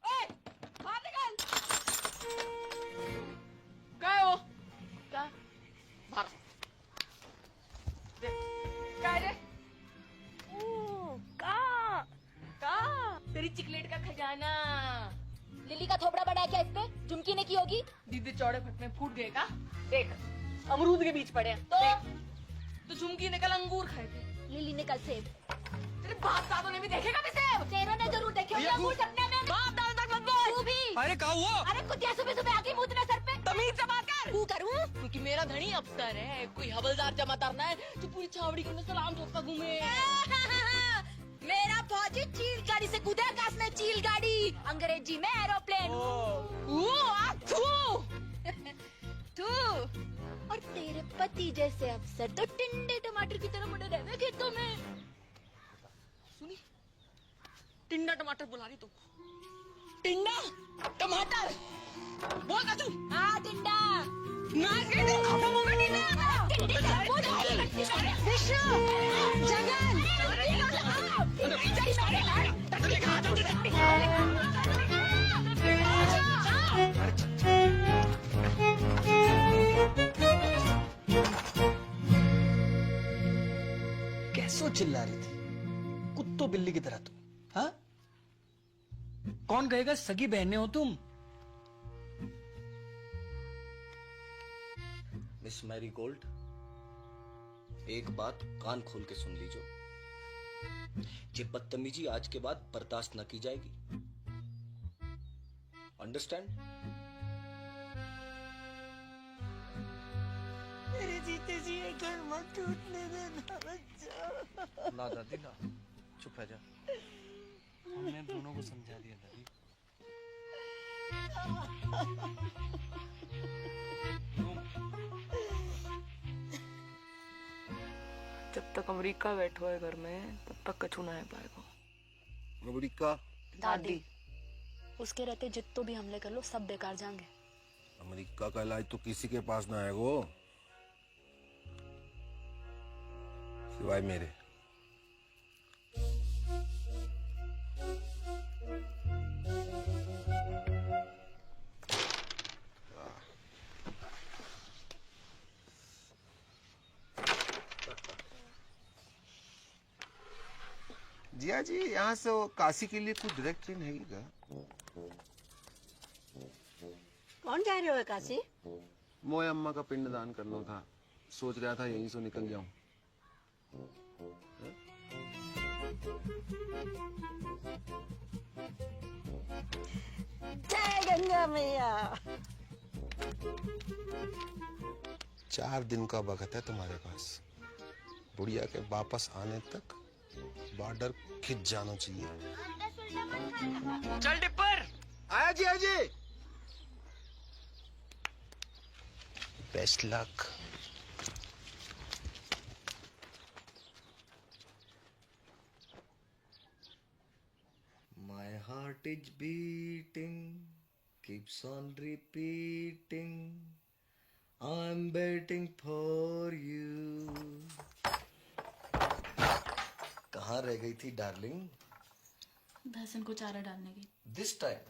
ओए, बाहर निकल। गए हो? क्या? बाहर। क्या है रे? तेरी चिकलेट का खजाना। लिली का थोबड़ा बड़ा है क्या इसपे? झुमकी ने की होगी। दीदी चौड़े फट में फूट गए का? देख, अमरूद के बीच पड़े हैं। तो झुमकी ने कल अंगूर खाए थे, लिली ने कल सेब। तेरे बाप दादों ने भी देखेगा भी सेब। तेरों ने जरूर देखे होंगे अंगूर सपने में। बाप दादा तक मत बोल। तू भी। अरे क्या हुआ? अरे कुतिया सुबह सुबह आके मुंह सर पे। तमीज से बात कर। तू करूँ? क्योंकि मेरा धनी अफसर है, कोई हवलदार जमादार ना है जो पूरी छावड़ी को सलाम ठोकता घूमे। मेरा फौजी चील गाड़ी से कूदे आकाश में। चील गाड़ी अंग्रेजी में एरोप्लेन। तू और तेरे पति जैसे अफसर तो टिंडे टमाटर की तरह मुड़े रहे खेतों में। सुनी, टिंडा टमाटर बुला रही तो। टिंडा टमाटर बोल का तू। हाँ टिंडा। नाच के तो खत्म हो गई टिंडा। विष्णु, जगन, कैसो चिल्ला रही थी कुत्तो बिल्ली की तरह तुम? हाँ? कौन कहेगा सगी बहनें हो तुम? मिस मैरी गोल्ड, एक बात कान खोल के सुन लीजो। ये बदतमीजी आज के बाद बर्दाश्त न की जाएगी। अंडरस्टैंड? मेरे जीते जी ये घर मत टूटने देना बच्चा। ना दादी ना, चुप रह जा। हमने दोनों को समझा दिया दादी। जब तक अमेरिका बैठो है घर में तब तक कछु ना है पाएगा। अमेरिका? दादी। उसके रहते जितने भी हमले कर लो सब बेकार जाएंगे। अमेरिका का इलाज तो किसी के पास ना है वो, सिवाय मेरे। जिया जी, यहाँ से काशी के लिए कोई डायरेक्ट ट्रेन है क्या? कौन जा रहे हो काशी? मोए अम्मा का पिंडदान करना था, सोच रहा था यहीं से निकल जाऊं। जय गंगा मैया। 4 दिन का वक्त है तुम्हारे पास, बुढ़िया के वापस आने तक बॉर्डर खिंच जाना चाहिए। चल डिप्पर। आया जी, आया जी। Best luck. My heart is beating, keeps on repeating. I'm waiting for you. कहाँ रह गई थी डार्लिंग? भैंसन को चारा डालने की। This time.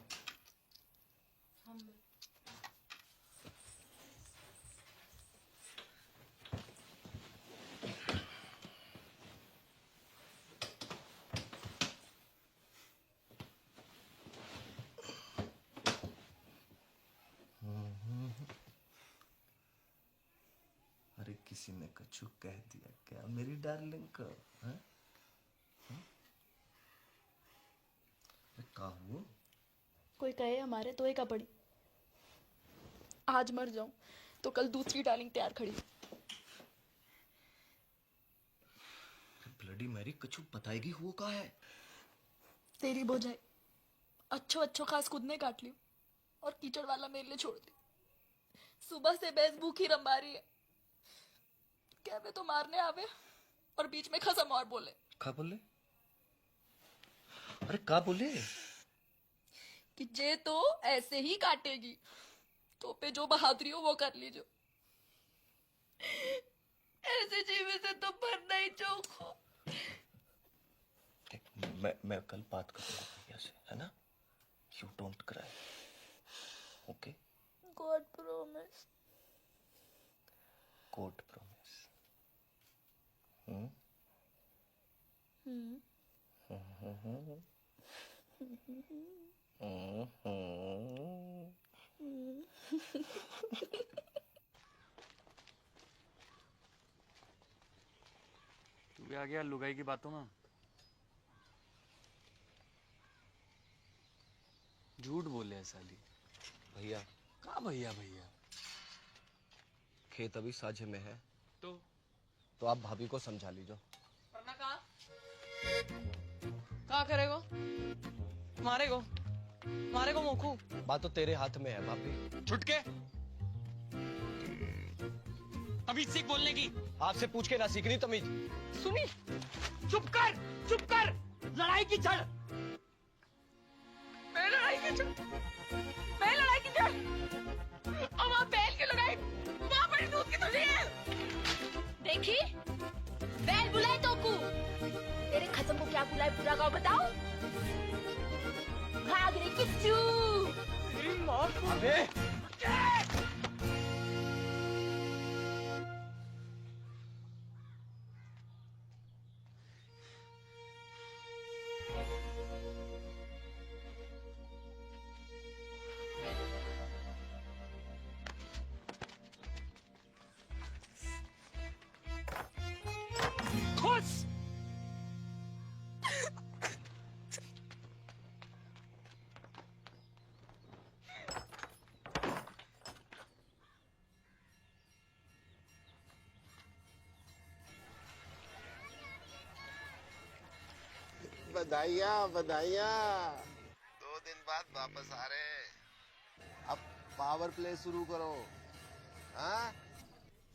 अरे किसी ने कछु कह दिया क्या मेरी डार्लिंग को? हैं? का हुआ? कोई कहे हमारे तो एक पड़ी, आज मर जाऊं तो कल दूसरी डार्लिंग तैयार खड़ी। ब्लडी मैरी, कछु बताएगी हुआ का है? तेरी बोझाई अच्छो खास खुद ने काट ली और कीचड़ वाला मेरे लिए छोड़ दी। सुबह से भैंस भूखी रंबा रही है, क्या वे तो मारने आवे और बीच में खसम और बोले। का बोले? अरे का बोले? कि जे तो ऐसे ही काटेगी, तो पे जो बहादुरी हो वो कर लीजो। ऐसे जीवे से तो मरना ही चौक हो। मैं कल बात करूंगा भैया से, है ना? You don't cry, okay? God promise. God promise. तू भी आ गया लुगाई की बातों में। झूठ बोले है साली। भैया का भैया भैया? खेत अभी साझे में है तो आप भाभी को समझा लीजिए। वरना कहाँ करेगा? मारेगो मोखू। बात तो तेरे हाथ में है भाभी। छुटके अभी सीख बोलने की। आपसे पूछ के ना सीखनी तमीज। सुनी, चुप कर, लड़ाई की जड़। मैं लड़ाई की जड़। और वहाँ बैल की लड़ाई, वहाँ बड़ी दूध की तुझे है। देखी बैल बुलाए तो कू, तेरे खत्म को क्या बुलाए पूरा गाँव बताओ। भाग रे किच्चू। अबे खुश। बधाइयाँ 2 दिन बाद वापस आ रहे हैं। अब पावर प्ले शुरू करो। हाँ?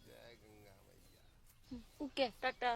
जय गंगा मैया। ओके टाटा।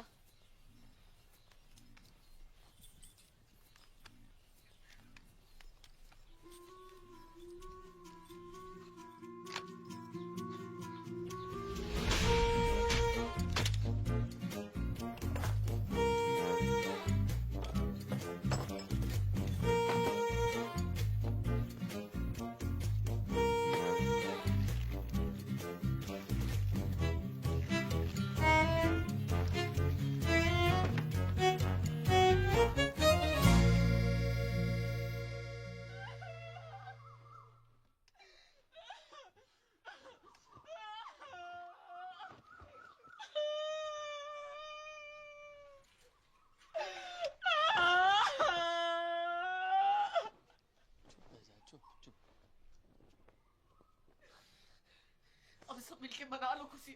सब मिलके मना लो खुशी।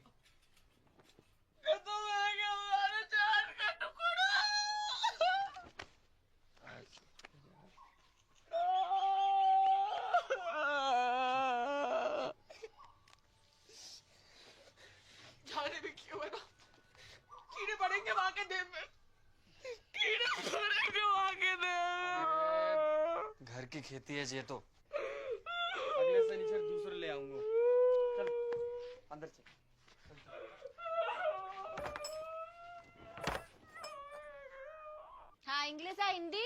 खत्म हो गया हमारा जान का टुकड़ा। जाने भी क्यों है ना, कीड़े पड़ेंगे वहां के देह में, कीड़े पड़ेंगे वहां के देह। घर की खेती है ये तो। अगले शनिचर दूसरे ले आऊंगा। चल अंदर चल। हाँ, इंग्लिश है हिंदी?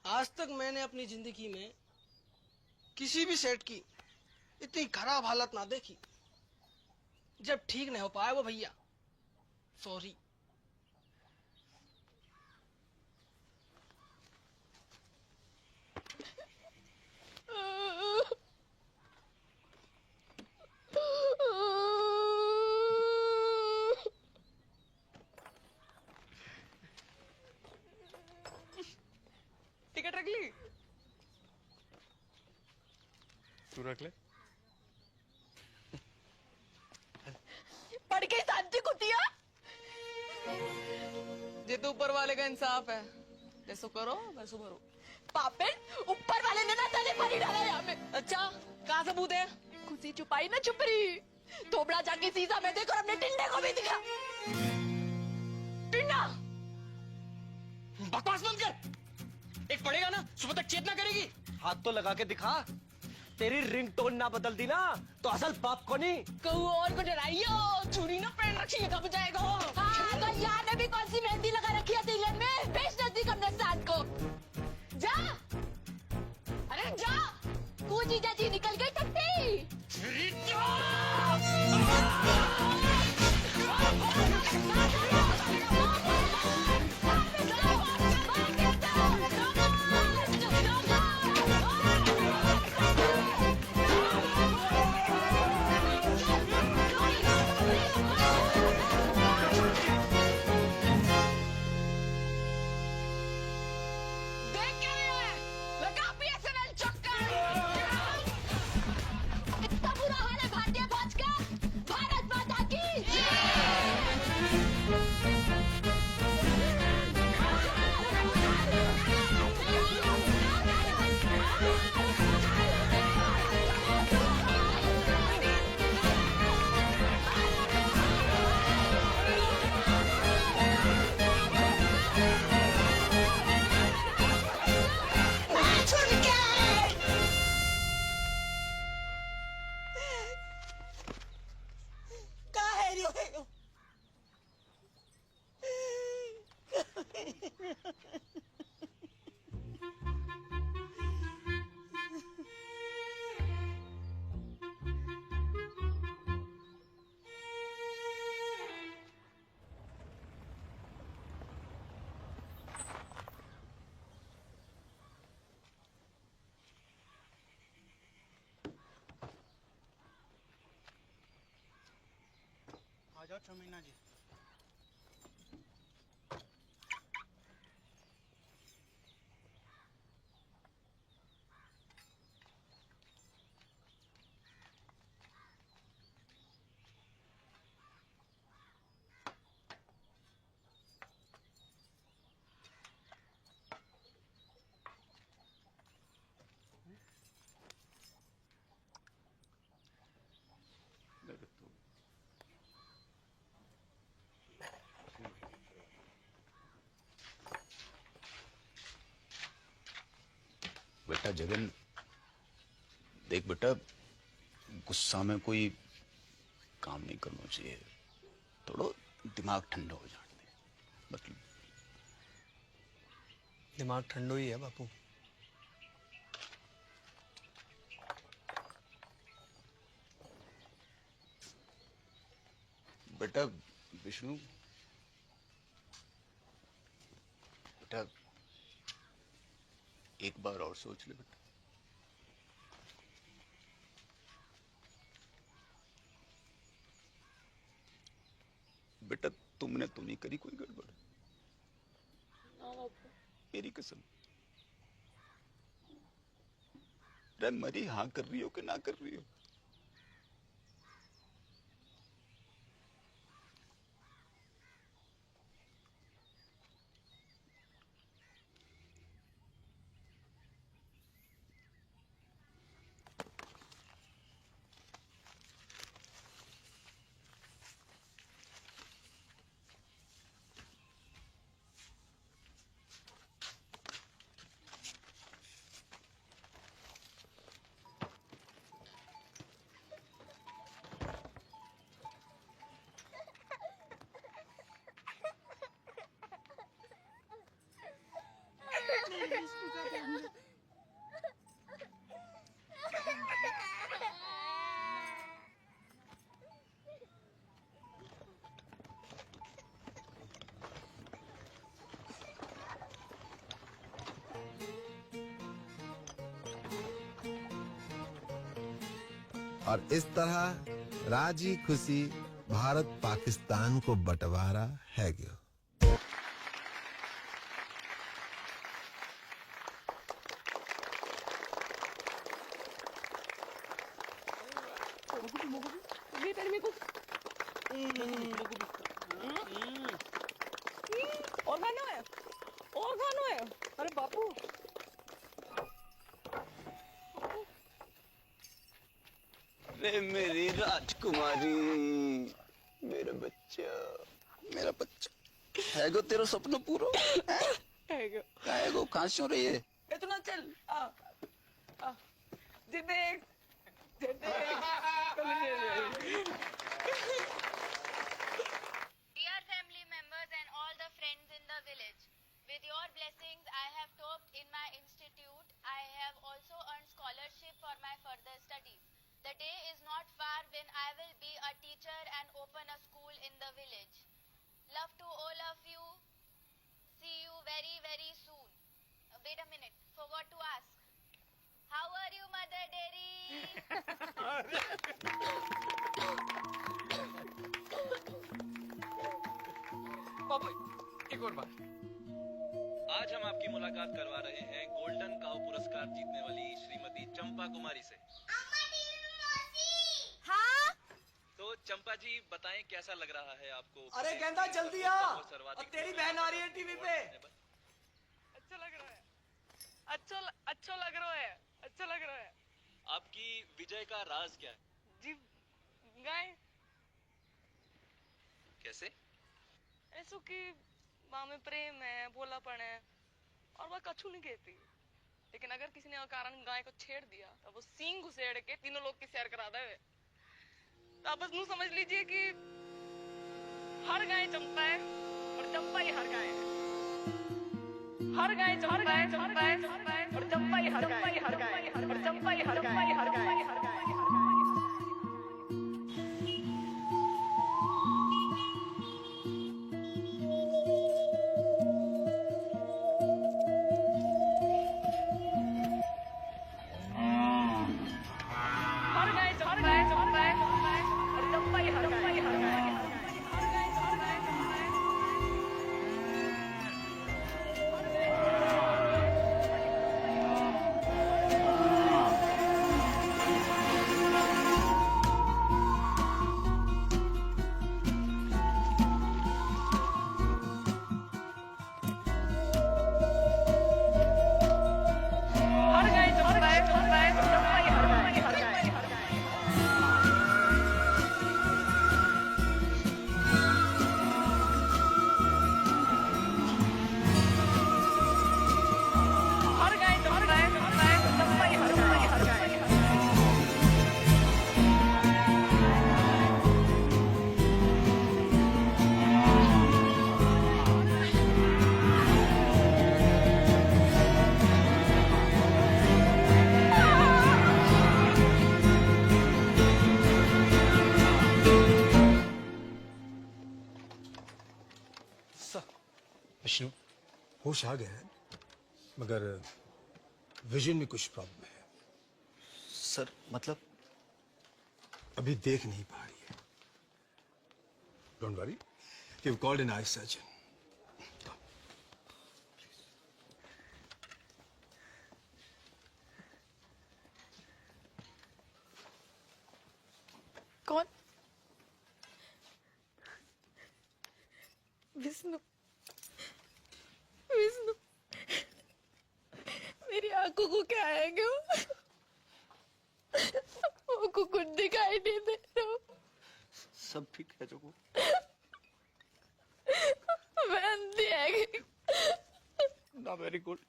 आज तक मैंने अपनी जिंदगी में किसी भी सेठ की इतनी खराब हालत ना देखी। जब ठीक नहीं हो पाया वो भैया, सॉरी। टिकट रख ली? तू रख ले। पढ़ के सांची कुतिया। ये तो ऊपर वाले का इंसाफ है, जैसो करो वैसो भरो। पापे, ऊपर वाले ने ना तने पानी डाला यहाँ में। अच्छा, कहाँ सबूत है? खुशी छुपाई ना छुपरी। थोबड़ा जाके शीशा में देख और अपने टिंडे को भी दिखा। टिंडा, बकवास बंद कर। एक पड़ेगा ना, सुबह तक चेतना करेगी। हाथ तो लगा के दिखा। तेरी रिंगटोन ना बदल दी ना तो असल बाप को नहीं। कहूँ और को डराइयो, चूड़ी ना पहन रखी है, कब जाएगा? हाँ, तो यहाँ ने भी कौन सी मेहंदी लगा रखी है तिलक में? बेच देती हमने साथ को। जा, अरे जा, पूजी जाजी निकल गई टट्टी। इतना बुरा हाल है भारतीय फौज का। भारत माता की आ जाओ चमीना जी। बेटा जगन, देख बेटा, गुस्सा में कोई काम नहीं करना चाहिए। थोड़ा दिमाग ठंडा हो जाने दे। मतलब दिमाग ठंडो ही है बापू। बेटा विष्णु, बेटा एक बार और सोच ले बेटा। बेटा तुमने तो नहीं करी कोई गड़बड़? मेरी कसम। रे मरी हाँ कर रही हो कि ना कर रही हो? और इस तरह राजी खुशी भारत पाकिस्तान को बंटवारा है गयो। और खाना है, और खाना है। अरे बापू, रे मेरी राजकुमारी, मेरा बच्चा, मेरा बच्चा है गो, तेरा सपना पूरा है गो। कहाँ से हो रही है? इतना चल आ आ जे देख Dear family members and all the friends in the village, with your blessings I have topped in my institute. I have also earned scholarship for my further studies. The day is not far when I will be a teacher and open a school in the village. Love to all of you. See you very, very soon. Wait a minute, forgot to ask. How are you, Mother Dairy? बाबू एक और बात। आज हम आपकी मुलाकात करवा रहे हैं गोल्डन काउ पुरस्कार जीतने वाली श्रीमती चंपा कुमारी से। हाँ? तो चंपा जी बताएं कैसा लग रहा है आपको? अरे गेंदा जल्दी आ, अब तेरी बहन आ रही है टीवी पे। अच्छा लग रहा है, अच्छा लग रहा है, अच्छा लग रहा है। आपकी विजय का राज क्या है? जी गाय कैसे? ऐसो कि माँ में प्रेम है, भोलापन है और वह कछु नहीं कहती। लेकिन अगर किसी ने कारण गाय को छेड़ दिया तो वो सींग घुसेड़ के तीनों लोग की सैर करा दे। तो आप बस यूं समझ लीजिए कि हर गाय चंपा है और चंपा ही हर गाय है। हर गाय चंपा है और चंपा ही हर गाय है, और चंपा ही हर गाय है। विष्णु, होश आ गया है, मगर विजन में कुछ प्रॉब्लम है। सर मतलब? अभी देख नहीं पा रही है। Don't worry, we have called an eye surgeon. कौन? विष्णु। विष्णु, मेरी आंखों को क्या है क्यों? वो कुछ दिखाई नहीं दे रहा। सब ठीक है जोगू? मैं अंधी है। ना वेरी गुड।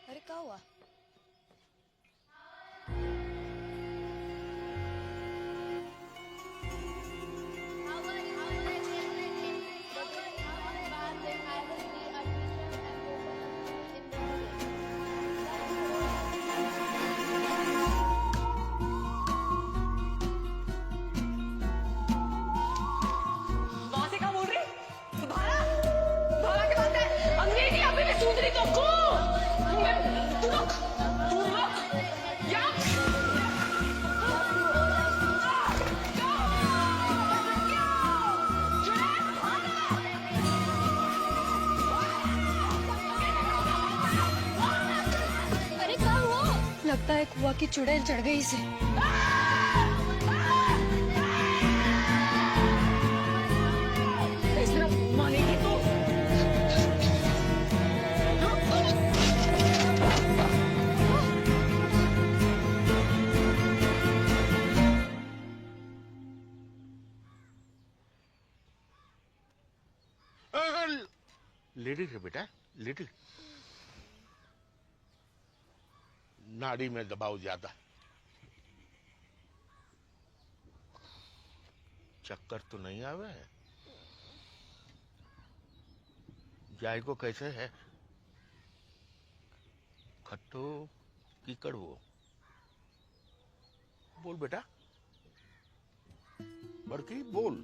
अरे क्या हुआ? वहां से क्या बोल रही? भाला? भाला के बात है। अंग्रेजी अभी भी सूझ रही तुमको? तू रुक, या? अरे क्या हुआ? लगता है कुआ की चुड़ैल चढ़ गई इसे। इस तरह मानेगी तो? लिटिल है बेटा, लिटिल। नाड़ी में दबाव ज्यादा। चक्कर तो नहीं आवे? जायको कैसे है? खट्टो की कड़वो? बोल बेटा, बड़की बोल।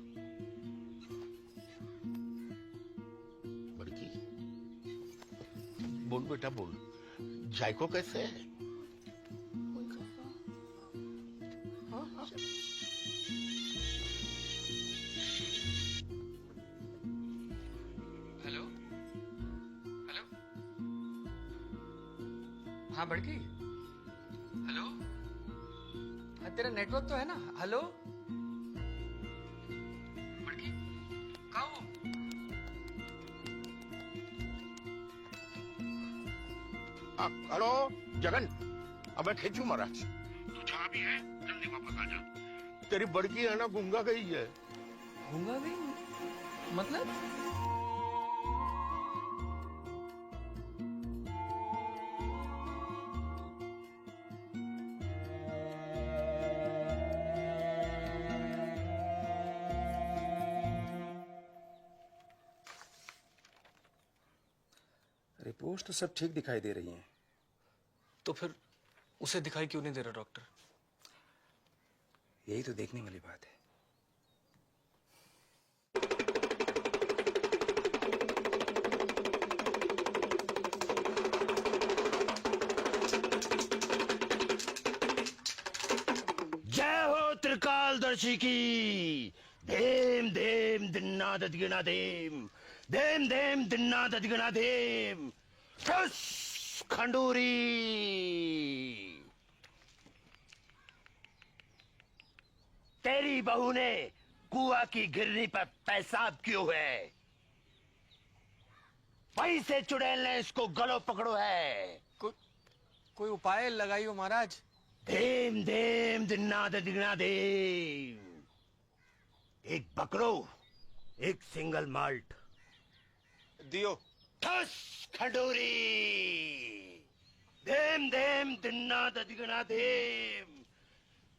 बड़की बोल बेटा बोल, जायको कैसे है? हेलो हेलो, हाँ बड़की, हेलो, हाँ तेरा नेटवर्क तो है ना? हेलो बड़की, कहाँ हो? हेलो जगन, अब मैं खींचू महाराज। तू जहाँ भी है जल्दी वापस आ जा। तेरी बड़की है ना गूंगा गई है। गूंगा गई? मतलब? रिपोर्ट्स तो सब ठीक दिखाई दे रही हैं। तो फिर उसे दिखाई क्यों नहीं दे रहा डॉक्टर? यही तो देखने वाली बात है। जय हो त्रिकालदर्शी की। देम देम दिन्ना ददिगना देम, देम देम दिन्ना ददिगना देम। ठुस खंडूरी। तेरी बहू ने कुआ की गिरनी पर पेशाब क्यों है? वहीं से चुड़ैल ने इसको गलो पकड़ो है। कोई उपाय लगाइयो महाराज। देम देम दिन्ना दिगना देम। एक बकरो, एक सिंगल माल्ट दियो। ठस खंडूरी। देम देम दिन्ना दिगना देम,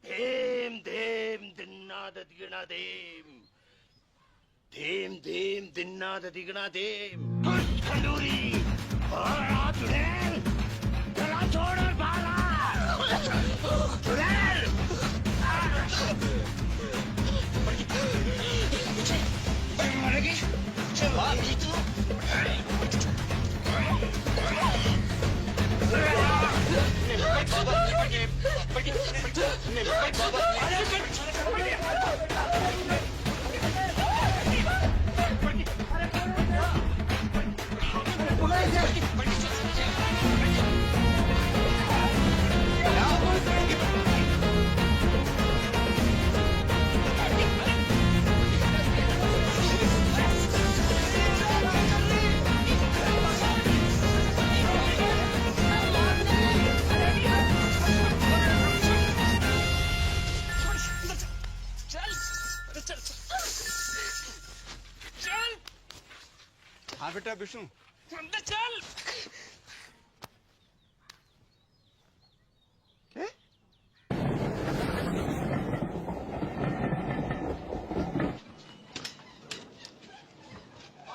देम देम दिन्ना दिगना देम, देम देम दिन्ना दिगना देम। ठस खंडूरी। और चुड़ैल, जरा छोड़ बाला। हाँ बेटा विष्णु, चल।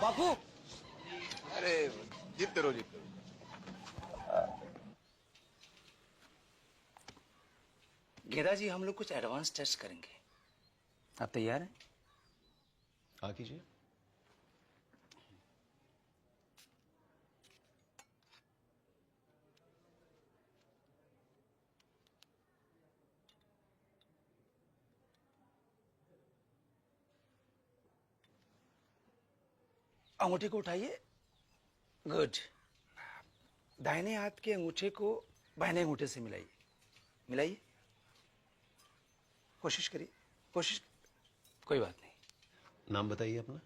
बापू, अरे जीतते रहो जीतते रहो। गेदा जी, हम लोग कुछ एडवांस टेस्ट करेंगे, आप तैयार हैं? हाँ कीजिए। अंगूठे को उठाइए। गुड। दाहिने हाथ के अंगूठे को बाएं अंगूठे से मिलाइए। मिलाइए, कोशिश करिए, कोशिश। कोई बात नहीं। नाम बताइए अपना।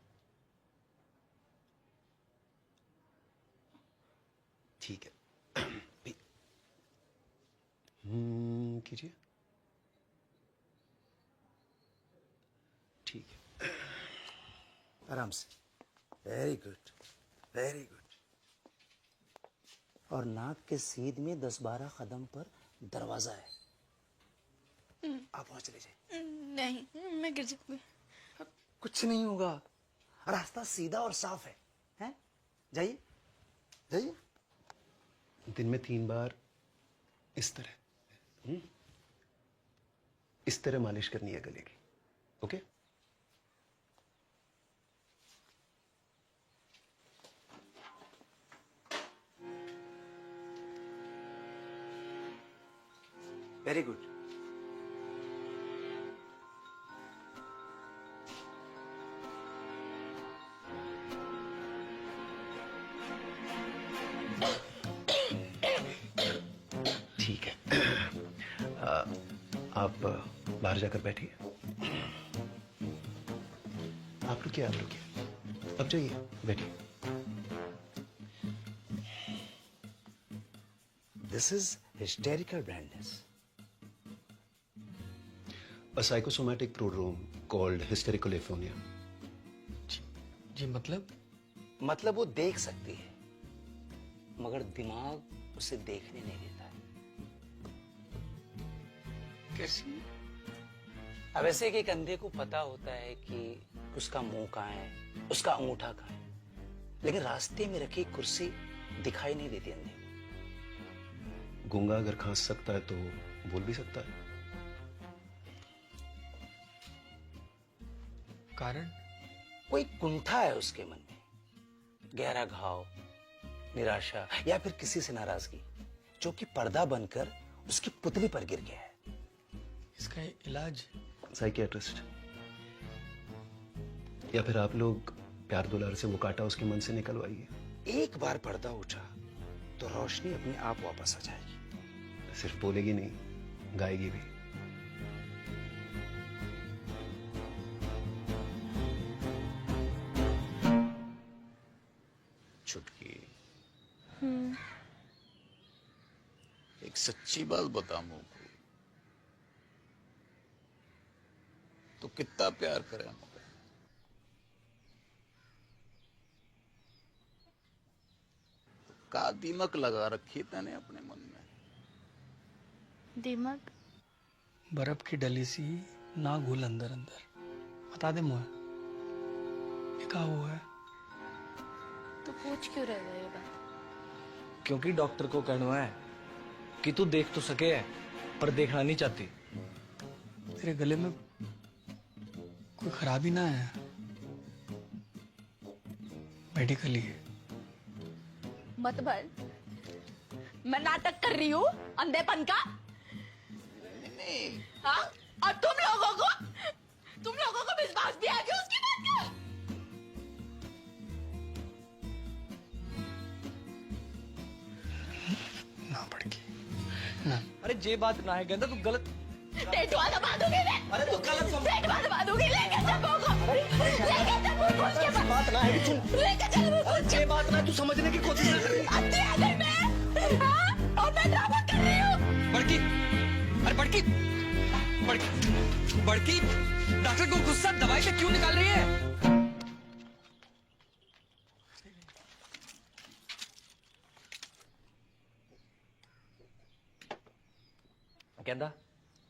ठीक है। कीजिए। ठीक है, आराम से। Very good, very good. और नाक के सीध में 10-12 कदम पर दरवाजा है, आप वहां चले जाइए। नहीं, मैं गिर जाऊंगी। कुछ नहीं होगा, रास्ता सीधा और साफ है, हैं? जाइए, जाइए। दिन में 3 बार इस तरह इस तरह मालिश करनी है गले की। ओके? Very good. ठीक है। आप बाहर जाकर बैठिए। आप रुकिए, आप रुकिए। अब जाइए, बैठिए। This is hysterical blindness. A psychosomatic prodrome called hysterical aphonia. जी मतलब वो देख सकती है, मगर दिमाग उसे देखने नहीं देता है। कैसी? अब ऐसे कि एक अंधे को पता होता है कि उसका मुंह कहाँ है, उसका अंगूठा कहाँ है, लेकिन रास्ते में रखी कुर्सी दिखाई नहीं देती अंधे को। गूंगा अगर खांस सकता है तो बोल भी सकता है। कारण? कोई कुंठा है उसके मन में, गहरा घाव, निराशा या फिर किसी से नाराजगी, जो कि पर्दा बनकर उसकी पुतली पर गिर गया है। इसका इलाज? साइकियाट्रिस्ट, या फिर आप लोग प्यार दुलार से वो काटा उसके मन से निकलवाइए। एक बार पर्दा उठा तो रोशनी अपने आप वापस आ जाएगी। सिर्फ बोलेगी नहीं, गाएगी भी। छुटकी, एक सच्ची बात बता मुझको, तो कितना प्यार करे हमको? का दीमक लगा रखी तने अपने मन में? दिमाग? बर्फ की डली सी ना घुल अंदर अंदर। बता दे मुझे, ये क्या हुआ है? तो पूछ क्यों रहे हो ये बात? क्योंकि डॉक्टर को कहना है कि तू देख तो सके है, पर देखना नहीं चाहती। तेरे गले में कोई खराबी ना है? मेडिकली। मत भर, मैं नाटक कर रही हूँ अंधेपन का। हाँ? और तुम लोगों को विश्वास भी आ गया उसकी बात का। ना पड़की ना। अरे जे बात ना है गेंदा, तू गलत टेटुआ दबा दूंगी मैं। अरे तो गलत समझ। टेटुआ दबा दूंगी, लेके चलो को। लेके चलो उसके पास। बात ना है, लेके चलो। जे बात ना, तू समझने की कोशिश कर रही है। अंधे आ गई मैं। हाँ? और मैं ड्रामा कर रही हूँ। बड़की, अरे बड़की, बड़की, डॉक्टर को गुस्सा दवाई से क्यों निकाल रही है? Kenda,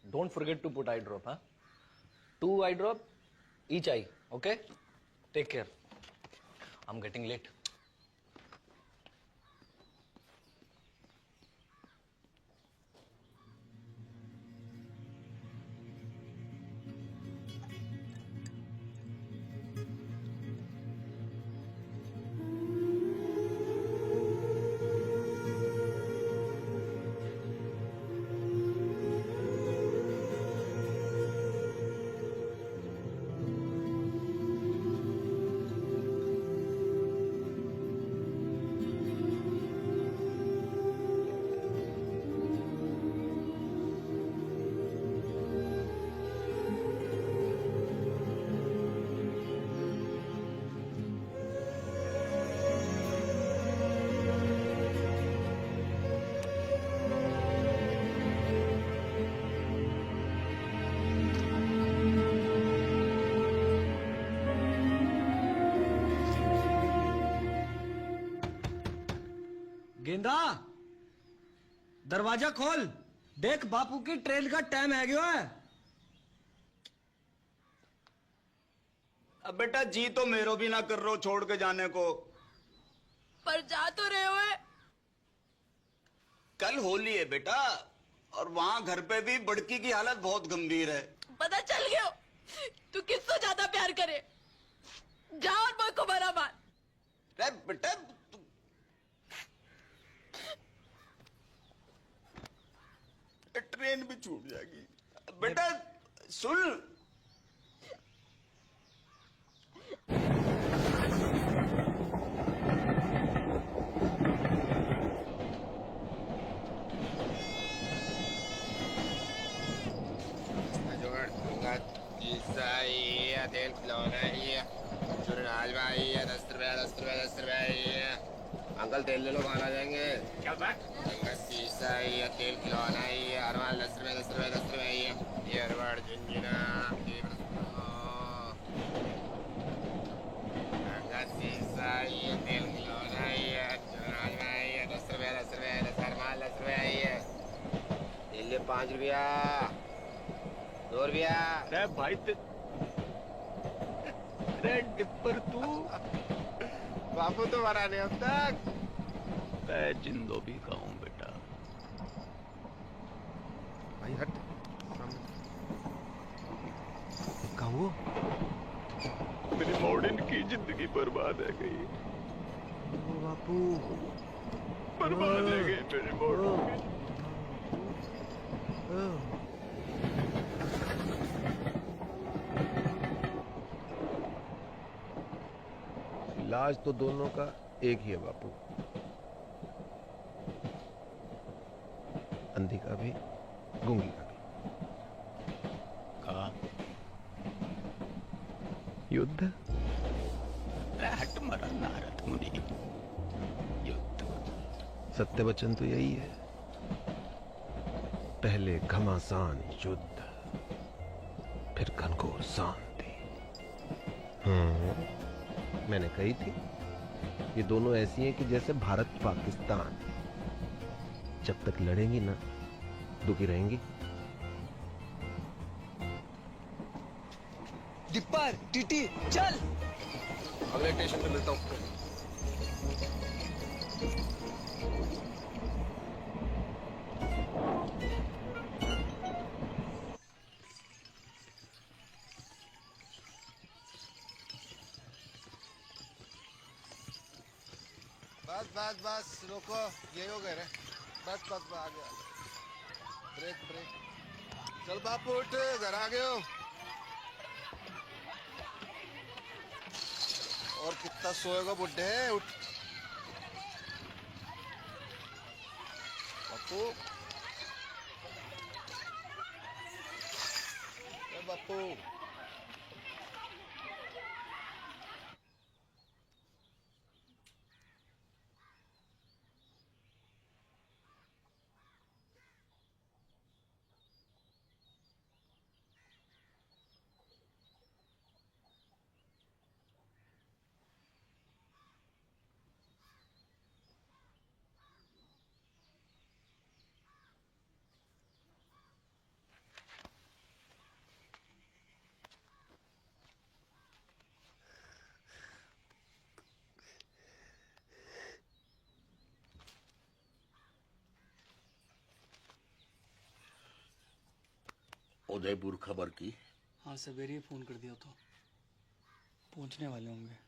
don't forget to put eye drop, huh? 2 eye drop, each eye, okay? Take care. I'm getting late. गेंदा, दरवाजा खोल। देख बापू की ट्रेन का टाइम है गयो है। अब बेटा जी तो मेरो भी ना कर रहे हो छोड़ के जाने को। पर जा तो रहे हो। कल होली है बेटा, और वहां घर पे भी बड़की की हालत बहुत गंभीर है। पता चल गया तू किससे ज्यादा प्यार करे। जा और मुझ को बरा मार। अरे बेटा ट्रेन भी छूट जाएगी। बेटा सुन, तेल खिलौना है, चुरनाज भाई है, 10 रुपया 10 रुपया 10 रुपया। अंकल तेल ले लो, कहाँ आ जाएंगे? क्या बात? शीशा है, तेल खिलौना है, हर माल 10 रुपया 10 रुपया 10 रुपया है। ईयरबड झुंझुना शीशा है, तेल खिलौना है, चुरनाज भाई है, 10 रुपया 10 रुपया, हर माल 10 रुपया है। तेल ले 5 रुपया 2 रुपया। अरे भाई अरे डिप्पर तू बापू तो मरा नहीं अब तक। मैं जिंदो भी खाऊं बेटा। भाई हट कहा वो? मेरी मॉडर्न की जिंदगी बर्बाद है गई। ओ बापू बर्बाद है गई मेरी मॉडर्न की। इलाज तो दोनों का एक ही है बापू, अंधी का भी गूंगी का भी। कहा युद्ध। हट मरा नारद मुनि, युद्ध। सत्य वचन तो यही है, पहले घमासान युद्ध, फिर घनघोर शांति। मैंने कही थी ये दोनों ऐसी हैं कि जैसे भारत पाकिस्तान, जब तक लड़ेंगी ना दुखी रहेंगी। डिप्पर टीटी चल। अगले स्टेशन पे मिलता हूँ। बस बस बस रुको, यही हो गए रे। बस बस बस, आगे आगे। Brake brake. चल बापू उठ, घर आ गए हो। और कितना सोएगा बुड्ढे, उठ। बापू, बापू। उदयपुर खबर की? हाँ सवेरे ही फोन कर दिया था, पहुंचने वाले होंगे।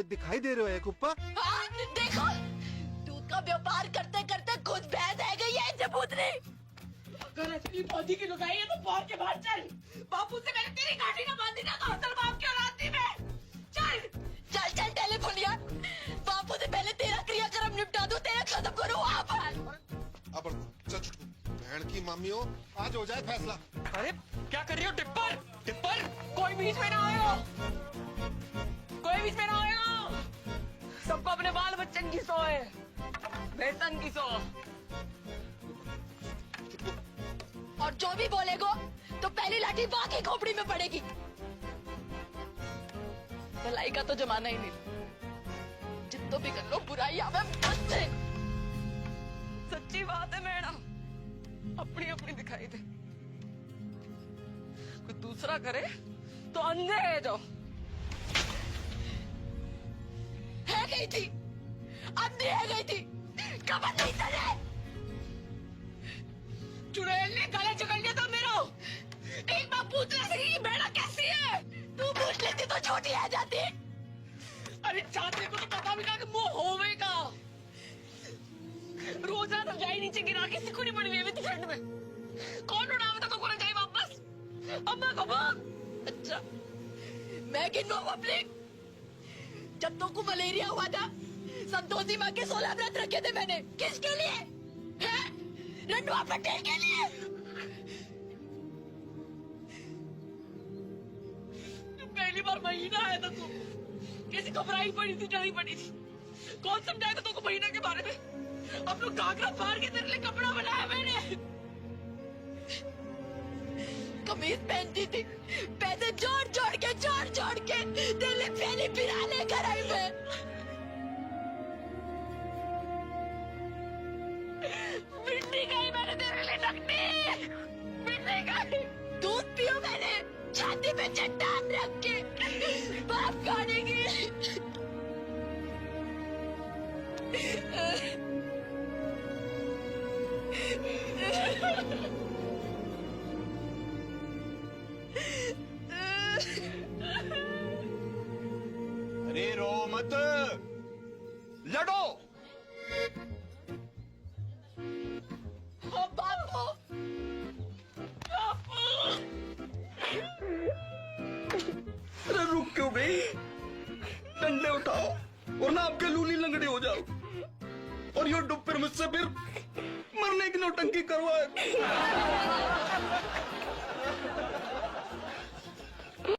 दिखाई दे रहे हो एक ऊपर? हाँ, देखो दूध का व्यापार करते करते कुछ भैंस आ गई है चबूतरी। अगर असली पौधी की लुगाई है तो बाहर के बाहर चल। बापू से मैंने तेरी गाड़ी ना बांधी ना कौशल बाप की औलादी में। चल चल चल टेलीफोनिया, बापू से पहले तेरा क्रियाक्रम निपटा दो, तेरा खत्म करो वहाँ पर। अब चल चुटकू, बहन की मम्मी हो, आज हो जाए फैसला। अरे क्या कर रही हो टिप्पर? टिप्पर कोई बीच में ना आयो, कोई बीच में ना आयो। सबको अपने बाल बच्चन की सो है, बेसन की सो। और जो भी बोलेगो तो पहली लाठी बाकी की खोपड़ी में पड़ेगी। भलाई का तो जमाना ही नहीं, जितना भी कर लो बुराई आवे बच्चे। सच्ची बात है मैडम, अपनी अपनी दिखाई दे, कोई दूसरा करे तो अंधे है जो। है गई थी, अंधी है गई थी, कबर नहीं चले। चुड़ैल ने गले जकड़ लिया था मेरा। एक बार पूछ ले सही कि बेड़ा कैसी है? तू पूछ लेती तो छोटी आ जाती। अरे छात्रे को तो पता भी था कि मुंह होवेगा। रोज रात रजाई नीचे गिरा के सिकुड़ी पड़ी हुई थी ठंड में। कौन उड़ावे था तो कोना जाए वापस? अम्मा को बोल। अच्छा मैं गिनवा पब्लिक, जब तो को मलेरिया हुआ था संतोषी माँ के 16 व्रत रखे थे मैंने। किसके लिए? रंडवा पटेल के लिए। पहली बार महीना आया था तू, कैसी घबराई पड़ी थी, डरी पड़ी थी। कौन समझाएगा तुमको महीना के बारे में? अब लोग घाघरा फाड़ के तेरे लिए कपड़ा बनाया मैंने। कमीज पहनती थी, पैसे जोड़ जोड़ के दिल्ली पहली फिरा लेकर आई मैं। पे चट्टान रख के बाप खाने की। अरे रो मत, लड़ो। बापू, अरे रुक क्यों गई? डंडे उठाओ और ना आपके लूली लंगड़े हो जाओ और ये डुब फिर मुझसे फिर मरने की नौटंकी करवाए।